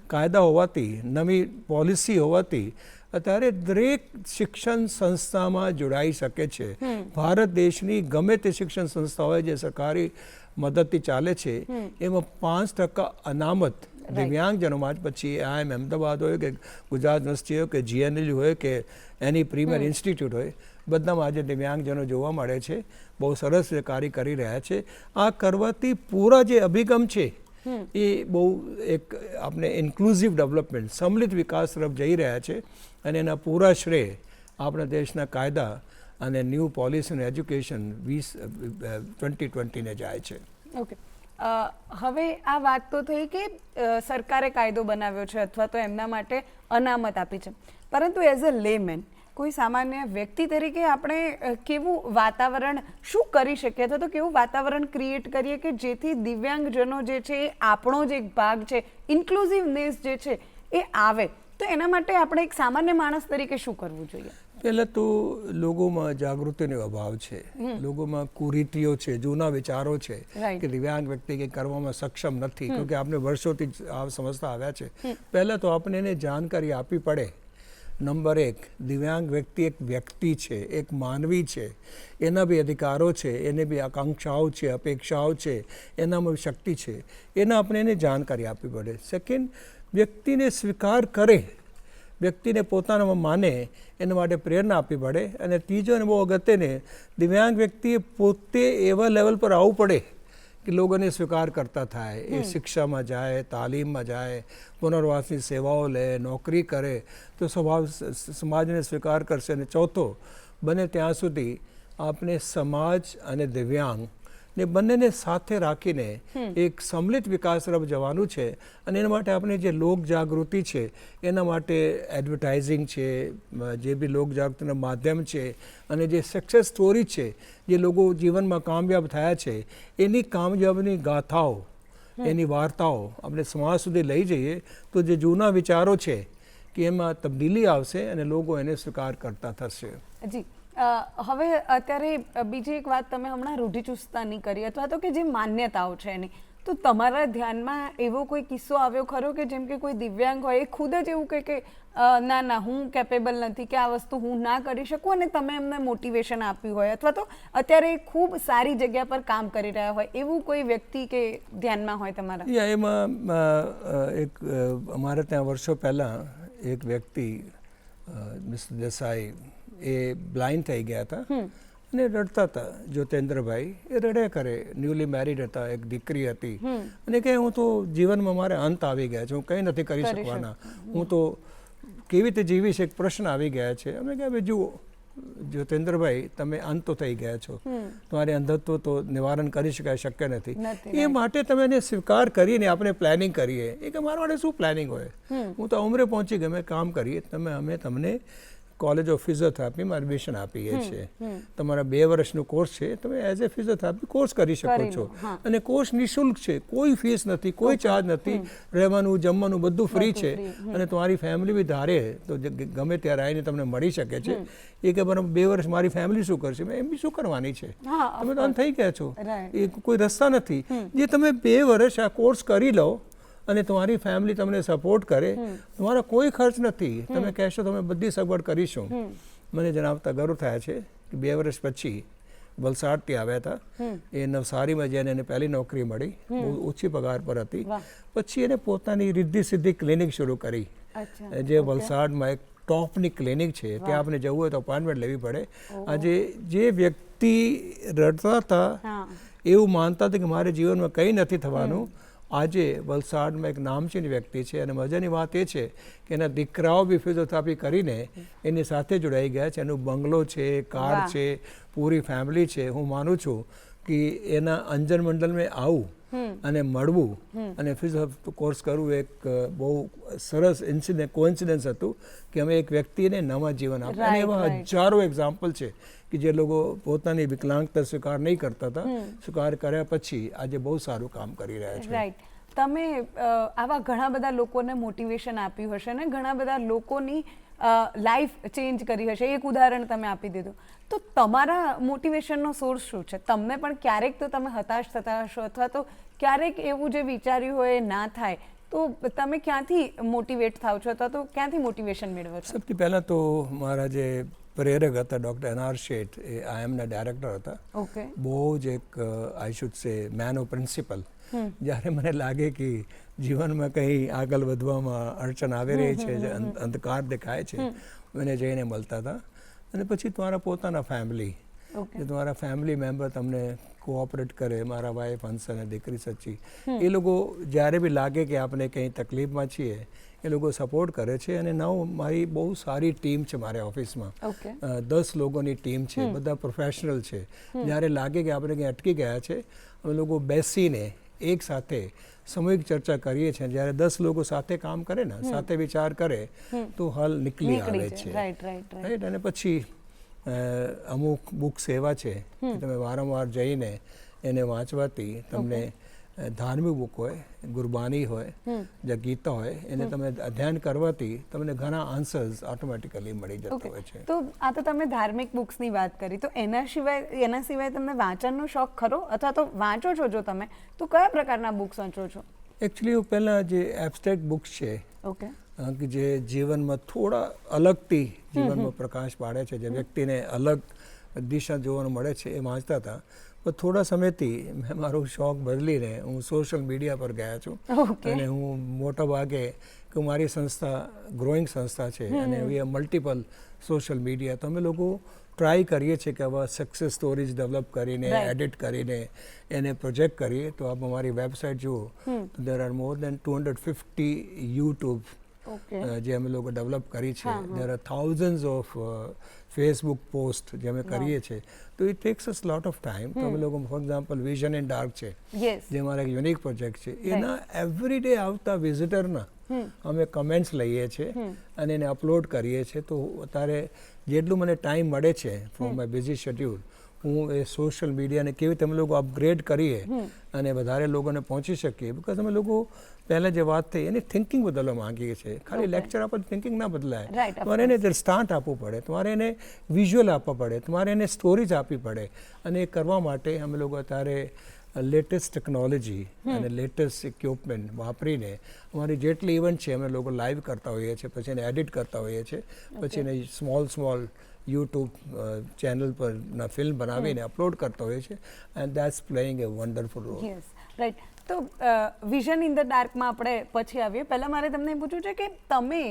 કાયદા હોવાથી, નવી પોલિસી હોવાથી અત્યારે દરેક શિક્ષણ સંસ્થામાં જોડાઈ શકે છે. ભારત દેશની ગમે તે શિક્ષણ સંસ્થા હોય જે સરકારી મદદથી ચાલે છે એમાં 5% અનામત દિવ્યાંગજનોમાં જ, પછી IIM અમદાવાદ હોય કે ગુજરાત યુનિવર્સિટી હોય કે GNLU હોય કે એની પ્રીમિયર ઇન્સ્ટિટ્યૂટ હોય, બધામાં આજે દિવ્યાંગજનો જોવા મળે છે. બહુ સરસ કાર્ય કરી રહ્યા છે. આ કરવાથી પૂરા જે અભિગમ છે એ બહુ એક આપણે ઇન્ક્લુઝિવ ડેવલપમેન્ટ, સંમિલિત વિકાસ તરફ જઈ રહ્યા છે. અને એના પૂરા શ્રેય આપણા દેશના કાયદા અને ન્યૂ પોલિસી અને એજ્યુકેશન 2020ને જાય છે. ઓકે, હવે આ વાત તો થઈ કે સરકારે કાયદો બનાવ્યો છે અથવા તો એમના માટે અનામત આપી છે, પરંતુ એઝ અ લેમેન, કોઈ સામાન્ય વ્યક્તિ તરીકે આપણે કેવું વાતાવરણ શું કરી શકીએ અથવા તો કેવું વાતાવરણ ક્રિએટ કરીએ કે જેથી દિવ્યાંગજનો જે છે એ આપણો જે એક ભાગ છે, ઇન્ક્લુઝિવનેસ જે છે એ આવે, તો એના માટે આપણે એક સામાન્ય માણસ તરીકે શું કરવું જોઈએ? પહેલાં તો લોકોમાં જાગૃતિનો અભાવ છે, લોકોમાં કુરીતિઓ છે, જૂના વિચારો છે કે દિવ્યાંગ વ્યક્તિ કંઈ કરવામાં સક્ષમ નથી, કેમકે આપણે વર્ષોથી આ સમજતા આવ્યા છે. પહેલાં તો આપણે એને જાણકારી આપવી પડે. નંબર 1, દિવ્યાંગ વ્યક્તિ એક વ્યક્તિ છે, એક માનવી છે, એના બી અધિકારો છે, એને બી આકાંક્ષાઓ છે, અપેક્ષાઓ છે, એનામાં શક્તિ છે, એના આપણે એને જાણકારી આપવી પડે. સેકન્ડ, વ્યક્તિને સ્વીકાર કરે, વ્યક્તિને પોતાનામાં માને, એના માટે પ્રેરણા આપવી પડે. અને ત્રીજો અને બહુ અગત્યને, દિવ્યાંગ વ્યક્તિએ પોતે એવા લેવલ પર આવવું પડે કે લોકોને સ્વીકાર કરતા થાય, એ શિક્ષામાં જાય, તાલીમમાં જાય, પુનર્વાસની સેવાઓ લે, નોકરી કરે તો સમાજને સ્વીકાર કરશે. અને ચોથો, બને ત્યાં સુધી આપણે સમાજ અને દિવ્યાંગ ને બંનેને સાથે રાખીને એક સંમિલિત વિકાસ તરફ જવાનું છે. અને એના માટે આપણે જે લોક જાગૃતિ છે, એના માટે એડવર્ટાઇઝિંગ છે, જે બી લોક જાગૃતિના માધ્યમ છે, અને જે સક્સેસ સ્ટોરી છે, જે લોકો જીવનમાં કામયાબ થયા છે, એની કામયાબીની ગાથાઓ, એની વાર્તાઓ આપણે સમાજ સુધી લઈ જઈએ તો જે જૂના વિચારો છે કે એમાં તબદીલી આવશે અને લોકો એને સ્વીકાર કરતા થશે. જી, હવે અત્યારે બીજી એક વાત તમે હમણાં રૂઢિચુસ્તતાની કરી અથવા તો કે જે માન્યતાઓ છે એની, તો તમારા ધ્યાનમાં એવો કોઈ કિસ્સો આવ્યો ખરો કે જેમ કે કોઈ દિવ્યાંગ હોય એ ખુદ જ એવું કહે કે ના હું કેપેબલ નથી કે આ વસ્તુ હું ના કરી શકું, અને તમે એમને મોટિવેશન આપ્યું હોય, અથવા તો અત્યારે ખૂબ સારી જગ્યા પર કામ કરી રહ્યા હોય એવું કોઈ વ્યક્તિ કે ધ્યાનમાં હોય તમારા? એમાં એક અમારે ત્યાં વર્ષો પહેલાં એક વ્યક્તિ મિસ્ટર દેસાઈ એ બ્લાઇન્ડ થઈ ગયા હતા અને રડતા હતા. જ્યોતેન્દ્રભાઈ એ રડ્યા કરે, ન્યૂલી મેરિડ હતા, એક દીકરી હતી, અને કે હું તો જીવનમાં મારે અંત આવી ગયા છે, હું કંઈ નથી કરી શકવાના, હું તો કેવી રીતે જીવીશ, એક પ્રશ્ન આવી ગયા છે. અમે કહ્યું જુઓ જ્યોતેન્દ્રભાઈ, તમે અંત તો થઈ ગયા છો, તમારે અંધત્વ તો નિવારણ કરી શકાય, શક્ય નથી. એ માટે તમે એને સ્વીકાર કરીને આપણે પ્લાનિંગ કરીએ. એ કે મારા માટે શું પ્લાનિંગ હોય, હું તો ઉંમરે પહોંચી ગઈ, અમે કામ કરીએ, અમે તમને કોલેજ ઓફ ફિઝિયોથેરાપીમાં એડમિશન આપીએ છીએ, તમારા 2 વર્ષનો કોર્સ છે, તમે એઝ એ ફિઝિયોથેરાપી કોર્સ કરી શકો છો, અને કોર્સ નિઃશુલ્ક છે, કોઈ ફીસ નથી, કોઈ ચાર્જ નથી, રહેવાનું જમવાનું બધું ફ્રી છે, અને તમારી ફેમિલી બી ધારે તો ગમે ત્યારે આવીને તમને મળી શકે છે. એ કે બરાબર 2 વર્ષ મારી ફેમિલી શું કરશે, એમ બી શું કરવાની છે, તમે તો થઈ ગયા છો, એ કોઈ રસ્તા નથી. જે તમે 2 વર્ષ આ કોર્સ કરી લો અને તમારી ફેમિલી તમને સપોર્ટ કરે, તમારા કોઈ ખર્ચ નથી, તમે કહેશો તમે બધી સગવડ કરીશું. મને જણાવતા ગર્વ થયા છે કે 2 વર્ષ પછી વલસાડથી આવ્યા હતા, એ નવસારીમાં જઈને એને પહેલી નોકરી મળી, બહુ ઓછી પગાર પર હતી. પછી એને પોતાની રિદ્ધિ સિદ્ધિ ક્લિનિક શરૂ કરી, જે વલસાડમાં એક ટોપની ક્લિનિક છે, ત્યાં આપણે જવું હોય તો અપોઇન્ટમેન્ટ લેવી પડે. આજે જે વ્યક્તિ રડતા હતા, એવું માનતા હતા કે મારે જીવનમાં કંઈ નથી થવાનું, આજે વલસાડમાં એક નામચીન વ્યક્તિ છે. અને મજાની વાત એ છે કે એના દીકરાઓ બી ફિઝિયોથેરાપી કરીને એની સાથે જોડાઈ ગયા છે, એનું બંગલો છે, કાર છે, પૂરી ફેમિલી છે. હું માનું છું કે એના અંજન મંડળમાં આવું અને મળવું અને ફિઝિયોથેરાપી કોર્સ કરવું એક બહુ સરસ કોઇન્સિડન્સ હતું કે અમે એક વ્યક્તિને નવા જીવન આપ્યું. અને એવા હજારો એક્ઝામ્પલ છે કે જે લોકો પોતાની વિકલાંગતા સ્વીકાર નહીં કરતા હતા, સ્વીકાર કર્યા પછી આજે બહુ સારું કામ કરી રહ્યા છે. રાઈટ, તમે આવા ઘણા બધા લોકોને મોટિવેશન આપ્યું હશે ને ઘણા બધા લોકોની લાઈફ ચેન્જ કરી હશે, એક ઉદાહરણ તમે આપી દીધું. તો તમારા મોટિવેશનનો સોર્સ શું છે? તમને પણ ક્યારેક તો તમે હતાશ થતા હશો, અથવા તો ક્યારેક એવું જે વિચાર્યું હોય એ ના થાય, તો તમે ક્યાંથી મોટિવેટ થાવ છો, અથવા તો ક્યાંથી મોટિવેશન મેળવો છો? સૌથી પહેલાં તો મારા જે પ્રેરક હતા ડૉક્ટર એનઆર શેઠ, એ IIMના ડાયરેક્ટર હતા. ઓકે. બહુ જ એક આઈ શુડ સે મેન ઓફ પ્રિન્સિપલ. જ્યારે મને લાગે કે જીવનમાં કંઈ આગળ વધવામાં અડચણ આવી રહી છે, અંધકાર દેખાય છે, મને જઈને મળતા હતા. અને પછી તમારા પોતાના ફેમિલી, જે તમારા ફેમિલી મેમ્બર તમને કોઓપરેટ કરે, મારા વાઈફ હંસ અને દીકરી સચ્ચી, એ લોકો જ્યારે બી લાગે કે આપણે કંઈ તકલીફમાં છીએ, એ લોકો સપોર્ટ કરે છે. અને મારી બહુ સારી ટીમ છે મારા ઓફિસમાં. 10 લોકોની ટીમ છે, બધા પ્રોફેશનલ છે. જ્યારે લાગે કે આપણે કંઈ અટકી ગયા છે, અમે લોકો બેસીને એક સાથે સામૂહિક ચર્ચા કરીએ છીએ. જ્યારે 10 લોકો સાથે કામ કરે ને, સાથે વિચાર કરે, તો હલ નીકળી આવે છે. રાઈટ. અને પછી અમુક બુક્સ એવા છે કે તમે વારંવાર જઈને એને વાંચવાથી તમને ધાર્મિક બુક હોય, ગુરબાની હોય, જે ગીતા હોય, એને તમે અધ્યયન કરવાથી તમને ઘણા આન્સર્સ ઓટોમેટિકલી મળી જતા હોય છે. તો આ તો તમે ધાર્મિક બુક્સની વાત કરી, તો એના સિવાય તમને વાંચનનો શોખ ખરો, અથવા તો વાંચો છો જો તમે, તો કયા પ્રકારના બુક્સ વાંચો છો? એકચ્યુઅલી હું પહેલાં જે એબ્સ્ટ્રેક્ટ બુક્સ છે, ઓકે, કે જે જીવનમાં થોડા અલગથી જીવનમાં પ્રકાશ પાડે છે, જે વ્યક્તિને અલગ દિશા જોવાનું મળે છે, એ વાંચતા હતા. પણ થોડા સમયથી મેં મારો શોખ બદલીને હું સોશિયલ મીડિયા પર ગયા છું. અને હું મોટા ભાગે કે મારી સંસ્થા ગ્રોઈંગ સંસ્થા છે, અને we are multiple social media. તો અમે લોકો ટ્રાય કરીએ છીએ કે આવા સક્સેસ સ્ટોરીઝ ડેવલપ કરીને, એડિટ કરીને એને પ્રોજેક્ટ કરીએ. તો આપ અમારી વેબસાઇટ જુઓ તો there are more then 250 YouTube જે અમે લોકો ડેવલપ કરી છે. There are thousands of Facebook post જે અમે કરીએ છીએ. તો it tax us lot of time. તો અમે લોકો for example vision in dark છે, જે મારા એક યુનિક પ્રોજેક્ટ છે, એના એવરી ડે આવતા વિઝિટરના અમે કમેન્ટ્સ લઈએ છીએ અને એને અપલોડ કરીએ છીએ. તો અત્યારે જેટલું મને ટાઈમ મળે છે ફ્રોમ માય બિઝી શેડ્યુલ, હું એ સોશિયલ મીડિયાને કેવી રીતે અમે લોકો અપગ્રેડ કરીએ અને વધારે લોકોને પહોંચી શકીએ. બિકોઝ અમે લોકો પહેલાં જે વાત થઈ એની થિંકિંગ બદલવા માંગીએ છીએ. ખાલી લેક્ચર આપણને થિંકિંગ ના બદલાય. તમારે એને સ્ટાર્ટ આપવું પડે, તમારે એને વિઝ્યુઅલ આપવા પડે, તમારે એને સ્ટોરીઝ આપવી પડે. અને એ કરવા માટે અમે લોકો અત્યારે લેટેસ્ટ ટેકનોલોજી અને લેટેસ્ટ ઇક્વિપમેન્ટ વાપરીને અમારી જેટલી ઇવેન્ટ છે અમે લોકો લાઈવ કરતા હોઈએ છીએ, પછી એને એડિટ કરતા હોઈએ છીએ, પછી એને સ્મોલ યુટ્યુબ ચેનલ પર ફિલ્મ બનાવીને અપલોડ કરતા હોઈએ છીએ. And that's playing a wonderful role. Right. તો વિઝન ઇન ધ ડાર્કમાં આપણે પછી આવીએ. પહેલાં મારે તમને પૂછવું છે કે તમે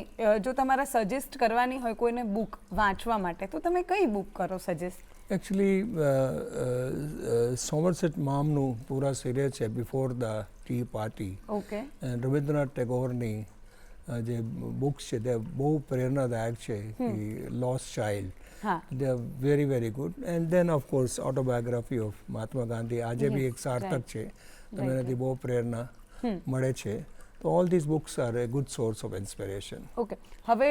જો તમારા સજેસ્ટ કરવાની હોય કોઈને બુક વાંચવા માટે, તો તમે કઈ બુક કરો સજેસ્ટ? એકચ્યુઅલી સોમરસેટ મામનું પૂરા સિરીઝ છે, before the tea party. Okay. Rabindranath ટેગોરની જે બુક્સ છે તે બહુ પ્રેરણાદાયક છે. Lost child, they are very very good. And then of course autobiography of Mahatma Gandhi આજે બી એક સાર્થક છે, એનાથી બહુ પ્રેરણા મળે છે. તો all these books are a good source of inspiration. Okay. હવે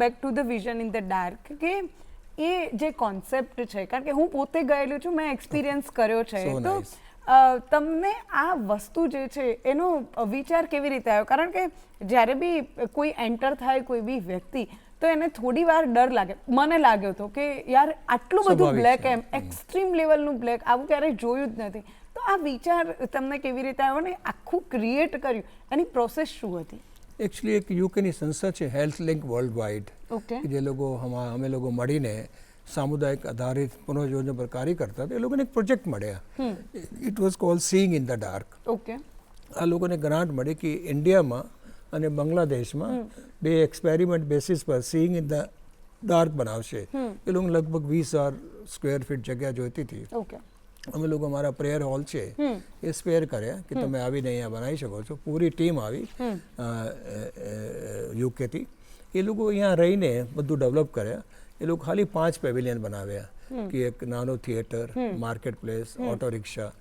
back to the vision in the dark, કે એ જે કોન્સેપ્ટ છે, કારણ કે હું પોતે ગયેલું છું, મેં એક્સપિરિયન્સ કર્યો છે, તો તમને આ વસ્તુ જે છે એનો વિચાર કેવી રીતે આવ્યો? કારણ કે જ્યારે બી કોઈ એન્ટર થાય કોઈ બી વ્યક્તિ, તો એને થોડી વાર ડર લાગે. મને લાગ્યો હતો કે યાર આટલું બધું બ્લેક, એમ એક્સ્ટ્રીમ લેવલનું બ્લેક આવું ક્યારેય જોયું જ નથી. તો આ વિચાર તમને કેવી રીતે આવ્યો ને આખું ક્રિએટ કર્યું, એની પ્રોસેસ શું હતી? એકચ્યુઅલી એક યુકેની સંસ્થા છે હેલ્થ લિંક વર્લ્ડ વાઇડ, જે લોકો અમે લોકો મળીને સામુદાયિક આધારિત પુનઃયોજના પર કાર્ય કરતા હતા. એ લોકોને એક પ્રોજેક્ટ મળ્યા, it was cold seeing in the dark. Okay. આ લોકોને ગ્રાન્ટ મળી કે ઇન્ડિયામાં અને બાંગ્લાદેશમાં બે એક્સપેરિમેન્ટ બેસિસ પર સીઈંગ ઇન ધ ડાર્ક બનાવશે. એ લોકો લગભગ 20,000 સ્ક્વેર ફીટ જગ્યા જોઈતી હતી. ઓકે. અમે લોકો અમારા પ્રેયર હોલ છે એ સ્પેર કર્યા કે તમે આવીને અહીંયા બનાવી શકો છો. પૂરી ટીમ આવી યુકેથી. એ લોકો અહીંયા રહીને બધું ડેવલપ કર્યા. એ લોકો ખાલી 5 પેવિલિયન બનાવ્યા, કે એક નાનો theatre, market place, auto rickshaw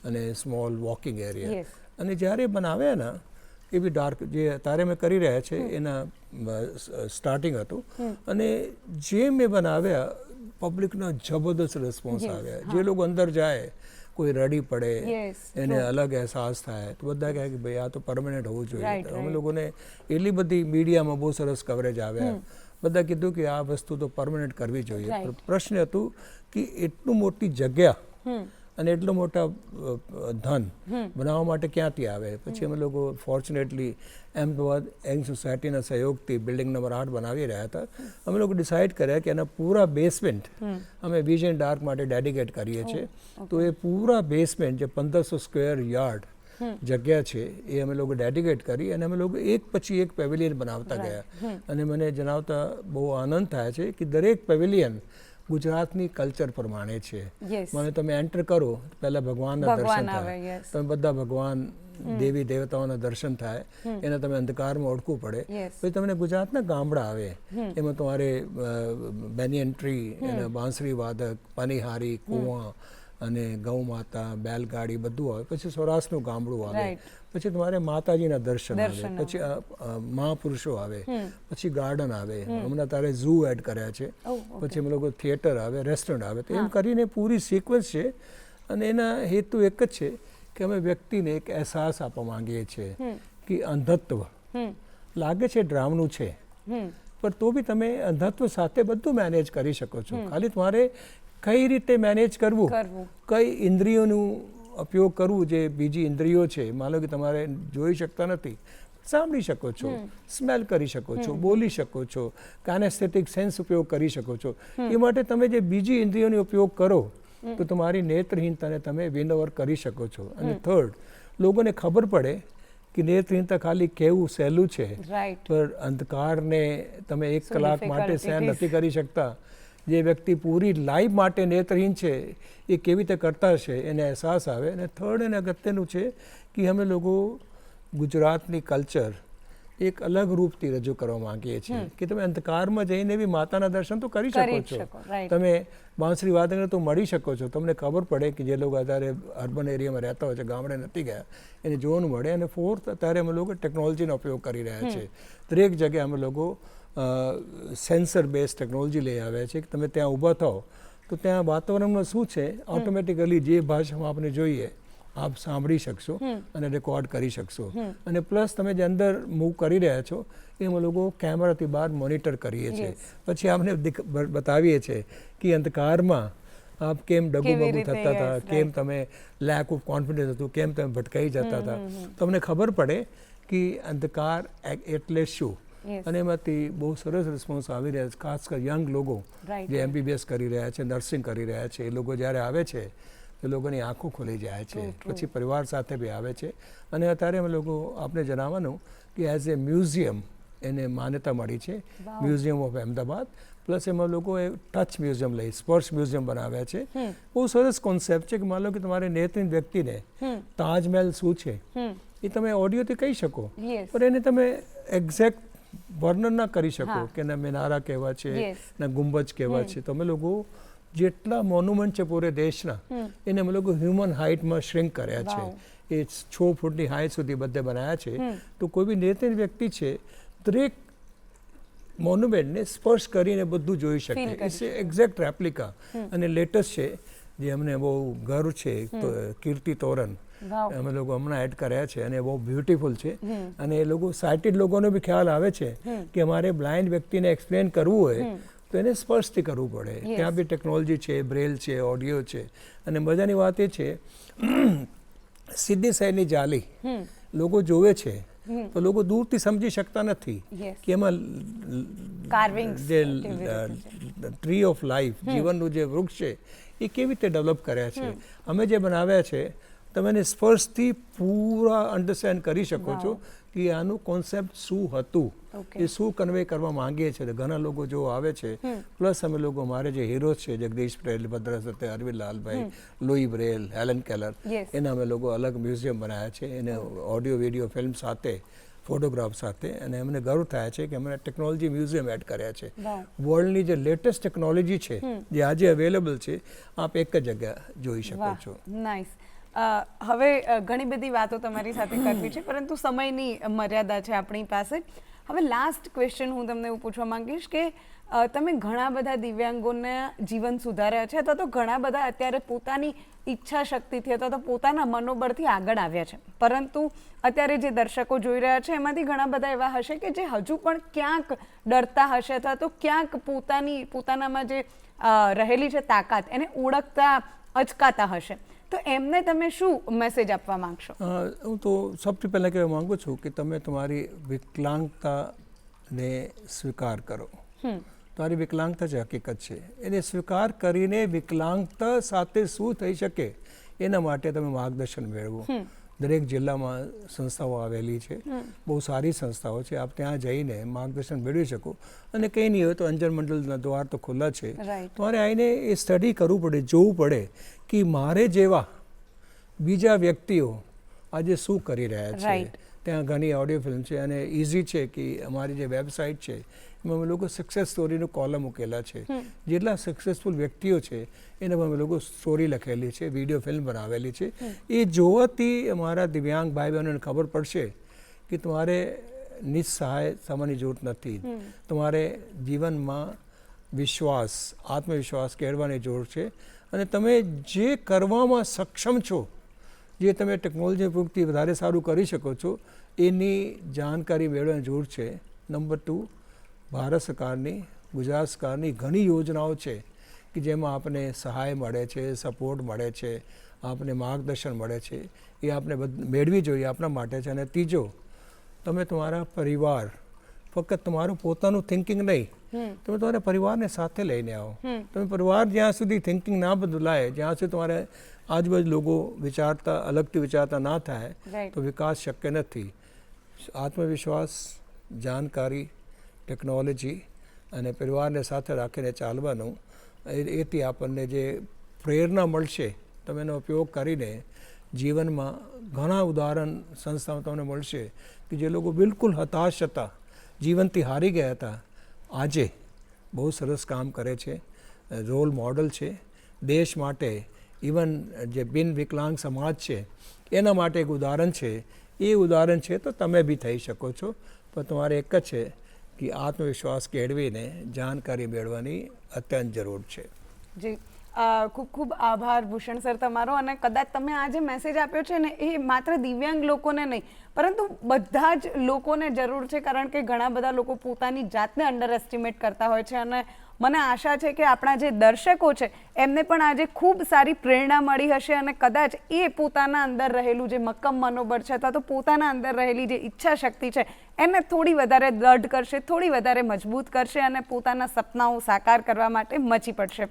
અને સ્મોલ વોકિંગ એરિયા. અને જ્યારે બનાવ્યા ને એ બી ડાર્ક જે અત્યારે મેં કરી રહ્યા છે એના સ્ટાર્ટિંગ હતું. અને જે મેં બનાવ્યા પબ્લિકના જબરદસ્ત રિસ્પોન્સ આવ્યા. જે લોકો અંદર જાય કોઈ રડી પડે, એને અલગ અહેસાસ થાય, તો બધા કહે કે ભાઈ આ તો પરમનન્ટ હોવું જોઈએ. અમે લોકોને એટલી બધી મીડિયામાં બહુ સરસ કવરેજ આવ્યા. બધા કીધું કે આ વસ્તુ તો પરમનન્ટ કરવી જોઈએ. Right. પણ પ્રશ્ન હતું કે એટલું મોટી જગ્યા અને એટલું મોટા ધન બનાવવા માટે ક્યાંથી આવે. પછી અમે લોકો ફોર્ચ્યુનેટલી અહેમદાબાદ યંગ સોસાયટીના સહયોગથી બિલ્ડિંગ નંબર 8 બનાવી રહ્યા હતા. અમે લોકો ડિસાઇડ કર્યા કે એના પૂરા બેસમેન્ટ અમે વિઝન ડાર્ક માટે ડેડિકેટ કરીએ છીએ. તો એ પૂરા બેસમેન્ટ જે 1500 સ્ક્વેર યાર્ડ જગ્યા છે એ અમે લોકો ડેડિકેટ કરી અને અમે લોકો એક પછી એક પેવેલિયન બનાવતા ગયા. અને મને જણાવતા બહુ આનંદ થાય છે કે દરેક પેવેલિયન ગુજરાતની કલ્ચર પ્રમાણે છે. Yes. મને તમે એન્ટર કરો પહેલા ભગવાનના ભગવાન દર્શન આવે, થાય. yes. તમે બધા ભગવાન દેવી દેવતાઓના દર્શન થાય એને તમે અંધકારમાં ઓળખવું પડે. Yes. પછી તમને ગુજરાતના ગામડા આવે એમાં તમારે બેનિયન ટ્રી અને બાંસરી વાદક, પનિહારી, કુવા અને ગૌ માતા, બેલગાડી બધું આવે. પછી સૌરાષ્ટ્રનું ગામડું આવે. Right. પછી તમારે માતાજીના દર્શન આવે. દર્શન પછી મહાપુરુષો આવે. પછી ગાર્ડન આવે. હમણાં તારે ઝૂ એડ કર્યા છે. પછી અમે લોકો થિયેટર આવે, રેસ્ટોરન્ટ આવે. તો એમ કરીને પૂરી સિક્વન્સ છે અને એના હેતુ એક જ છે કે અમે વ્યક્તિને એક અહેસાસ આપવા માંગીએ છીએ કે અંધત્વ લાગે છે ડ્રામનું છે પણ તો બી તમે અંધત્વ સાથે બધું મેનેજ કરી શકો છો. ખાલી તમારે કઈ રીતે મેનેજ કરવું, કઈ ઇન્દ્રિયોનું ઉપયોગ કરવું. જે બીજી ઇન્દ્રિયો છે, માનો કે તમારે જોઈ શકતા નથી, સાંભળી શકો છો, સ્મેલ કરી શકો છો, બોલી શકો છો, કાનેસ્થેટિક સેન્સ ઉપયોગ કરી શકો છો. એ માટે તમે જે બીજી ઇન્દ્રિયોનો ઉપયોગ કરો તો તમારી નેત્રહીનતાને તમે વિન ઓવર કરી શકો છો. અને થર્ડ, લોકોને ખબર પડે કે નેત્રહીનતા ખાલી કેવું સહેલું છે પણ અંધકારને તમે 1 કલાક માટે સહન નથી કરી શકતા. જે વ્યક્તિ પૂરી લાઈફ માટે નેત્રહીન છે એ કેવી રીતે કરતા હશે એને અહેસાસ આવે. અને થર્ડ અને અગત્યનું છે કે અમે લોકો ગુજરાતની કલ્ચર એક અલગ રૂપથી રજૂ કરવા માંગીએ છીએ કે તમે અંધકારમાં જઈને બી માતાના દર્શન તો કરી શકો છો. તમે બાંસરી વાદકને તો મળી શકો છો. તમને ખબર પડે કે જે લોકો અત્યારે અર્બન એરિયામાં રહેતા હોય છે, ગામડે નથી ગયા, એને જોવાનું મળે. અને ફોર્થ, અત્યારે અમે લોકો ટેકનોલોજીનો ઉપયોગ કરી રહ્યા છીએ. દરેક જગ્યાએ અમે લોકો સેન્સર બેઝ ટેકનોલોજી લઈ આવ્યા છે કે તમે ત્યાં ઊભા થાઓ તો ત્યાં વાતાવરણમાં શું છે ઓટોમેટિકલી જે ભાષામાં આપણે જોઈએ આપ સાંભળી શકશો અને રેકોર્ડ કરી શકશો. અને પ્લસ તમે જે અંદર મૂવ કરી રહ્યા છો એ અમે લોકો કેમેરાથી બહાર મોનિટર કરીએ છીએ. પછી આપણે બતાવીએ છીએ કે અંધકારમાં આપ કેમ ડગુબગુ થતા હતા, કેમ તમે લેક ઓફ કોન્ફિડન્સ હતું, કેમ તમે ભટકાઈ જતા હતા. તમને ખબર પડે કે અંધકાર એટલે શું. અને એમાંથી બહુ સરસ રિસ્પોન્સ આવી રહ્યા છે. ખાસ કરી યંગ લોકો જે MBBS કરી રહ્યા છે, નર્સિંગ કરી રહ્યા છે, એ લોકો જ્યારે આવે છે એ લોકોની આંખો ખોલી જાય છે. પછી પરિવાર સાથે બી આવે છે. અને અત્યારે અમે લોકો આપણે જણાવવાનું કે એઝ એ મ્યુઝિયમ એને માન્યતા મળી છે, મ્યુઝિયમ ઓફ અહેમદાબાદ. પ્લસ એમાં લોકોએ ટચ મ્યુઝિયમ લઈ સ્પર્શ મ્યુઝિયમ બનાવ્યા છે. બહુ સરસ કોન્સેપ્ટ છે કે માનો કે તમારે નેત્રહીન વ્યક્તિને તાજમહેલ શું છે એ તમે ઓડિયોથી કહી શકો પણ એને તમે એક્ઝેક્ટ વર્ણન ના કરી શકો કે ના મિનારા કેવા છે, ના ગુંબજ કેવા છે. તો અમે લોકો જેટલા મોન્યુમેન્ટ છે પૂરે દેશના એને અમે લોકો હ્યુમન હાઇટમાં શ્રિંક કર્યા છે. એ 6 ફૂટની હાઇટ સુધી બધે બનાવ્યા છે. તો કોઈ બી નેત્રહીન વ્યક્તિ છે દરેક મોન્યુમેન્ટને સ્પર્શ કરીને બધું જોઈ શકે. It's exact replica. અને લેટેસ્ટ છે જે અમને બહુ ગર્વ છે કીર્તિ તોરણ અમે લોકો હમણાં એડ કર્યા છે અને બહુ બ્યુટીફુલ છે. અને એ લોકો સાઇટેડ લોકોનો બી ખ્યાલ આવે છે કે અમારે બ્લાઇન્ડ વ્યક્તિને એક્સપ્લેન કરવું હોય તો એને સ્પર્શથી કરવું પડે. ત્યાં બી ટેકનોલોજી છે, બ્રેલ છે, ઓડિયો છે. અને મજાની વાત એ છે સીધી સાઈડની જાલી લોકો જોવે છે તો લોકો દૂરથી સમજી શકતા નથી કે એમાં જે ટ્રી ઓફ લાઈફ જીવનનું જે વૃક્ષ છે એ કેવી રીતે ડેવલપ કર્યા છે. અમે જે બનાવ્યા છે તમે એને સ્પર્શથી પૂરા અન્ડરસ્ટેન્ડ કરી શકો છો કે આનું કોન્સેપ્ટ શું હતું, એ શું કન્વે કરવા માંગીએ છીએ. ઘણા લોકો જો આવે છે પ્લસ અમે લોકો અમારે જે હીરો છે જગદીશ બ્રેલ, ભદ્ર સત્ય, Arvind Lalbhai, Louis Braille, Helen Keller, એના અમે લોકો અલગ મ્યુઝિયમ બનાવ્યા છે. એને ઓડિયો વિડીયો ફિલ્મ સાથે, ફોટોગ્રાફ સાથે. અને અમને ગર્વ થાય છે કે અમે ટેકનોલોજી મ્યુઝિયમ એડ કર્યા છે. વર્લ્ડની જે લેટેસ્ટ ટેકનોલોજી છે જે આજે અવેલેબલ છે આપ એક જ જગ્યા જોઈ શકો છો. નાઇસ. હવે ઘણી બધી વાતો તમારી સાથે કરવી છે પરંતુ સમયની મર્યાદા છે આપણી પાસે. હવે લાસ્ટ ક્વેશ્ચન હું તમને એવું પૂછવા માંગીશ કે તમે ઘણા બધા દિવ્યાંગોને જીવન સુધાર્યા છે અથવા તો ઘણા બધા અત્યારે પોતાની ઈચ્છા શક્તિથી અથવા તો પોતાના મનોબળથી આગળ આવ્યા છે, પરંતુ અત્યારે જે દર્શકો જોઈ રહ્યા છે એમાંથી ઘણા બધા એવા હશે કે જે હજુ પણ ક્યાંક ડરતા હશે અથવા તો ક્યાંક પોતાનામાં જે રહેલી છે તાકાત એને ઓળખતા અચકાતા હશે, તો એમને તમે શું મેસેજ આપવા માંગશો? હું તો સૌથી પહેલાં કહેવા માગું છું કે તમે તમારી વિકલાંગતાને સ્વીકાર કરો. તમારી વિકલાંગતા જે હકીકત છે એને સ્વીકાર કરીને વિકલાંગતા સાથે શું થઈ શકે એના માટે તમે માર્ગદર્શન મેળવો. દરેક જિલ્લામાં સંસ્થાઓ આવેલી છે, બહુ સારી સંસ્થાઓ છે, આપ ત્યાં જઈને માર્ગદર્શન મેળવી શકો. અને કંઈ નહીં હોય તો અંજન મંડળના દ્વાર તો ખુલ્લા છે, તમારે આવીને એ સ્ટડી કરવું પડે, જોવું પડે કે મારે જેવા બીજા વ્યક્તિઓ આજે શું કરી રહ્યા છે. ત્યાં ઘણી ઓડિયો ફિલ્મ છે અને ઇઝી છે કે અમારી જે વેબસાઇટ છે એમાં અમે લોકો સક્સેસ સ્ટોરીનું કોલમ મૂકેલા છે. જેટલા સક્સેસફુલ વ્યક્તિઓ છે એનામાં અમે લોકો સ્ટોરી લખેલી છે, વિડીયો ફિલ્મ બનાવેલી છે. એ જોવાથી અમારા દિવ્યાંગ ભાઈ બહેનોને ખબર પડશે કે તમારે નિસહાય થવાની જરૂર નથી, તમારે જીવનમાં વિશ્વાસ, આત્મવિશ્વાસ કેળવવાની જરૂર છે અને તમે જે કરવામાં સક્ષમ છો, જે તમે ટેકનોલોજી ઉપયોગથી વધારે સારું કરી શકો છો એની જાણકારી મેળવવાની જરૂર છે. નંબર 2, ભારત સરકારની, ગુજરાત સરકારની ઘણી યોજનાઓ છે કે જેમાં આપણને સહાય મળે છે, સપોર્ટ મળે છે, આપને માર્ગદર્શન મળે છે, એ આપણે મેળવી જોઈએ આપણા માટે છે. અને ત્રીજો, તમે તમારા પરિવાર, ફક્ત તમારું પોતાનું થિંકિંગ નહીં, તમે તમારા પરિવારને સાથે લઈને આવો. તમે પરિવાર જ્યાં સુધી થિંકિંગ ના બદલાય, જ્યાં સુધી તમારે આજુબાજુ લોકો વિચારતા અલગથી વિચારતા ના થાય તો વિકાસ શક્ય નથી. આત્મવિશ્વાસ, જાણકારી, ટેકનોલોજી અને પરિવારને સાથે રાખીને ચાલવાનું, એથી આપણને જે પ્રેરણા મળશે, તમે એનો ઉપયોગ કરીને જીવનમાં ઘણા ઉદાહરણ સંસ્થાઓ તમને મળશે કે જે લોકો બિલકુલ હતાશ હતા, જીવનથી હારી ગયા હતા, આજે બહુ સરસ કામ કરે છે, રોલ મોડલ છે દેશ માટે. ઇવન જે બિન વિકલાંગ સમાજ છે એના માટે એક ઉદાહરણ છે. એ ઉદાહરણ છે તો તમે બી થઈ શકો છો, પણ તમારે એક જ છે કે આત્મવિશ્વાસ કેળવીને જાણકારી મેળવવાની અત્યંત જરૂર છે. જી, ખૂબ ખૂબ આભાર ભૂષણ સર તમારો. અને કદાચ તમે આ જે મેસેજ આપ્યો છે ને એ માત્ર દિવ્યાંગ લોકોને નહીં પરંતુ બધા જ લોકોને જરૂર છે, કારણ કે ઘણા બધા લોકો પોતાની જાતને અંડર એસ્ટિમેટ કરતા હોય છે. અને મને આશા છે કે આપણા જે દર્શકો છે એમને પણ આજે ખૂબ સારી પ્રેરણા મળી હશે અને કદાચ એ પોતાના અંદર રહેલું જે મક્કમ મનોબળ છે અથવા તો પોતાના અંદર રહેલી જે ઈચ્છા શક્તિ છે એને થોડી વધારે દૃઢ કરશે, થોડી વધારે મજબૂત કરશે અને પોતાના સપનાઓ સાકાર કરવા માટે મચી પડશે.